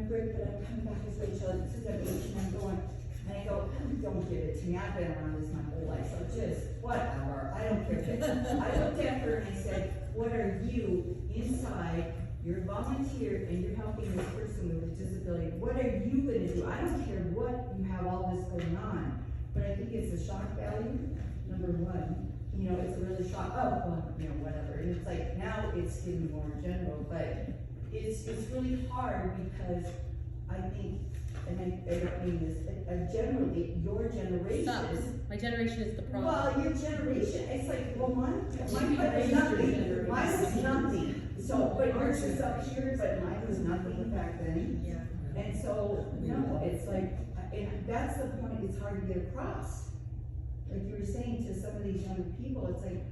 great, but I'm coming back as Rachel, this is everything, and I'm going, and I go, don't give it to me, I've been around this my whole life, so just, whatever, I don't care if it's, I looked at her and I said, what are you inside, you're a volunteer, and you're helping this person with a disability, what are you gonna do? I don't care what you have all this going on, but I think it's a shock value, number one, you know, it's a really shock, oh, well, you know, whatever, and it's like, now it's getting more general, but it's really hard because I think, and I don't mean this, generally, your generation. Sucks. My generation is the problem. Well, your generation, it's like, well, mine was nothing, mine was nothing, so, but yours was up here, but mine was nothing back then. Yeah. And so, no, it's like, and that's the point, it's hard to get across. Like you were saying to some of these younger people, it's like,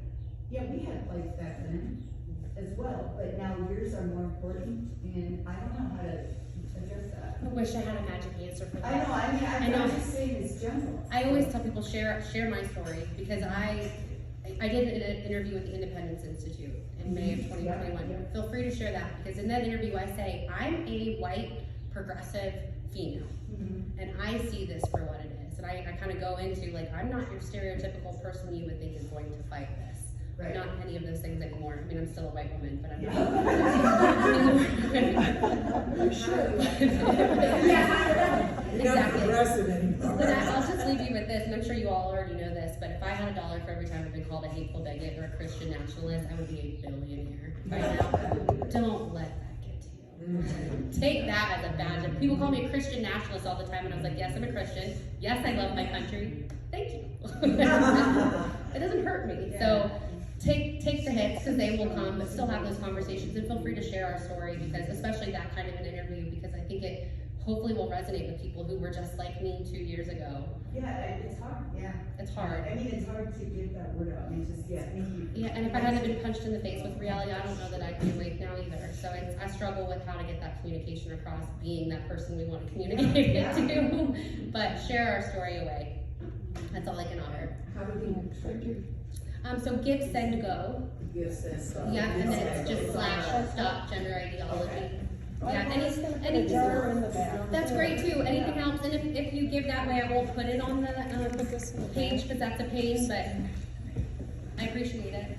yeah, we had life back then as well, but now yours are more important, and I don't know how to address that. I wish I had a magic answer for that. I know, I mean, know. I'm just saying it's general. I always tell people share my story because I did an interview with the Independence Institute in May of 2021. Yeah. Feel free to share that because in that interview I say I'm a white progressive female and I see this for what it is, and I kind of go into like I'm not your stereotypical person you would think is going to fight this. Right. I'm not any of those things anymore. I mean, I'm still a white woman, but I'm You should. You're not Exactly. progressive anymore. But I'll just leave you with this, and I'm sure you all already know this, but if I had $1 for every time I've been called a hateful bigot or a Christian nationalist, I would be a billionaire right now. Don't let that get to you. Take that as a badge. And people call me a Christian nationalist all the time, and I was like, yes, I'm a Christian. Yes, I love my country. Thank you. It doesn't hurt me. So take the hits because they will come, but still have those conversations, and feel free to share our story because especially that kind of an interview because I think it hopefully will resonate with people who were just like me 2 years ago. Yeah, it's hard, yeah. It's hard. I mean, it's hard to get that word out, I mean, just, yeah, thank you. Yeah, and if I hadn't been punched in the face with reality, I don't know that I'd be awake now either. So I struggle with how to get that communication across, being that person we want to communicate it to. But share our story away. That's all I can offer. How do we Thank you. So give, send, go. give sense of? Yeah, and then it's just / stop gender ideology. Yeah, anything. That's great too. Anything helps. And if you give that way, I won't put it on the page because that's a pain. But I appreciate it.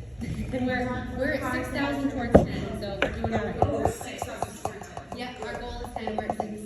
And we're at 6,000 towards 10, so we're doing all right. 6,000 towards 10. Yeah, our goal is 10. We're at 6,000.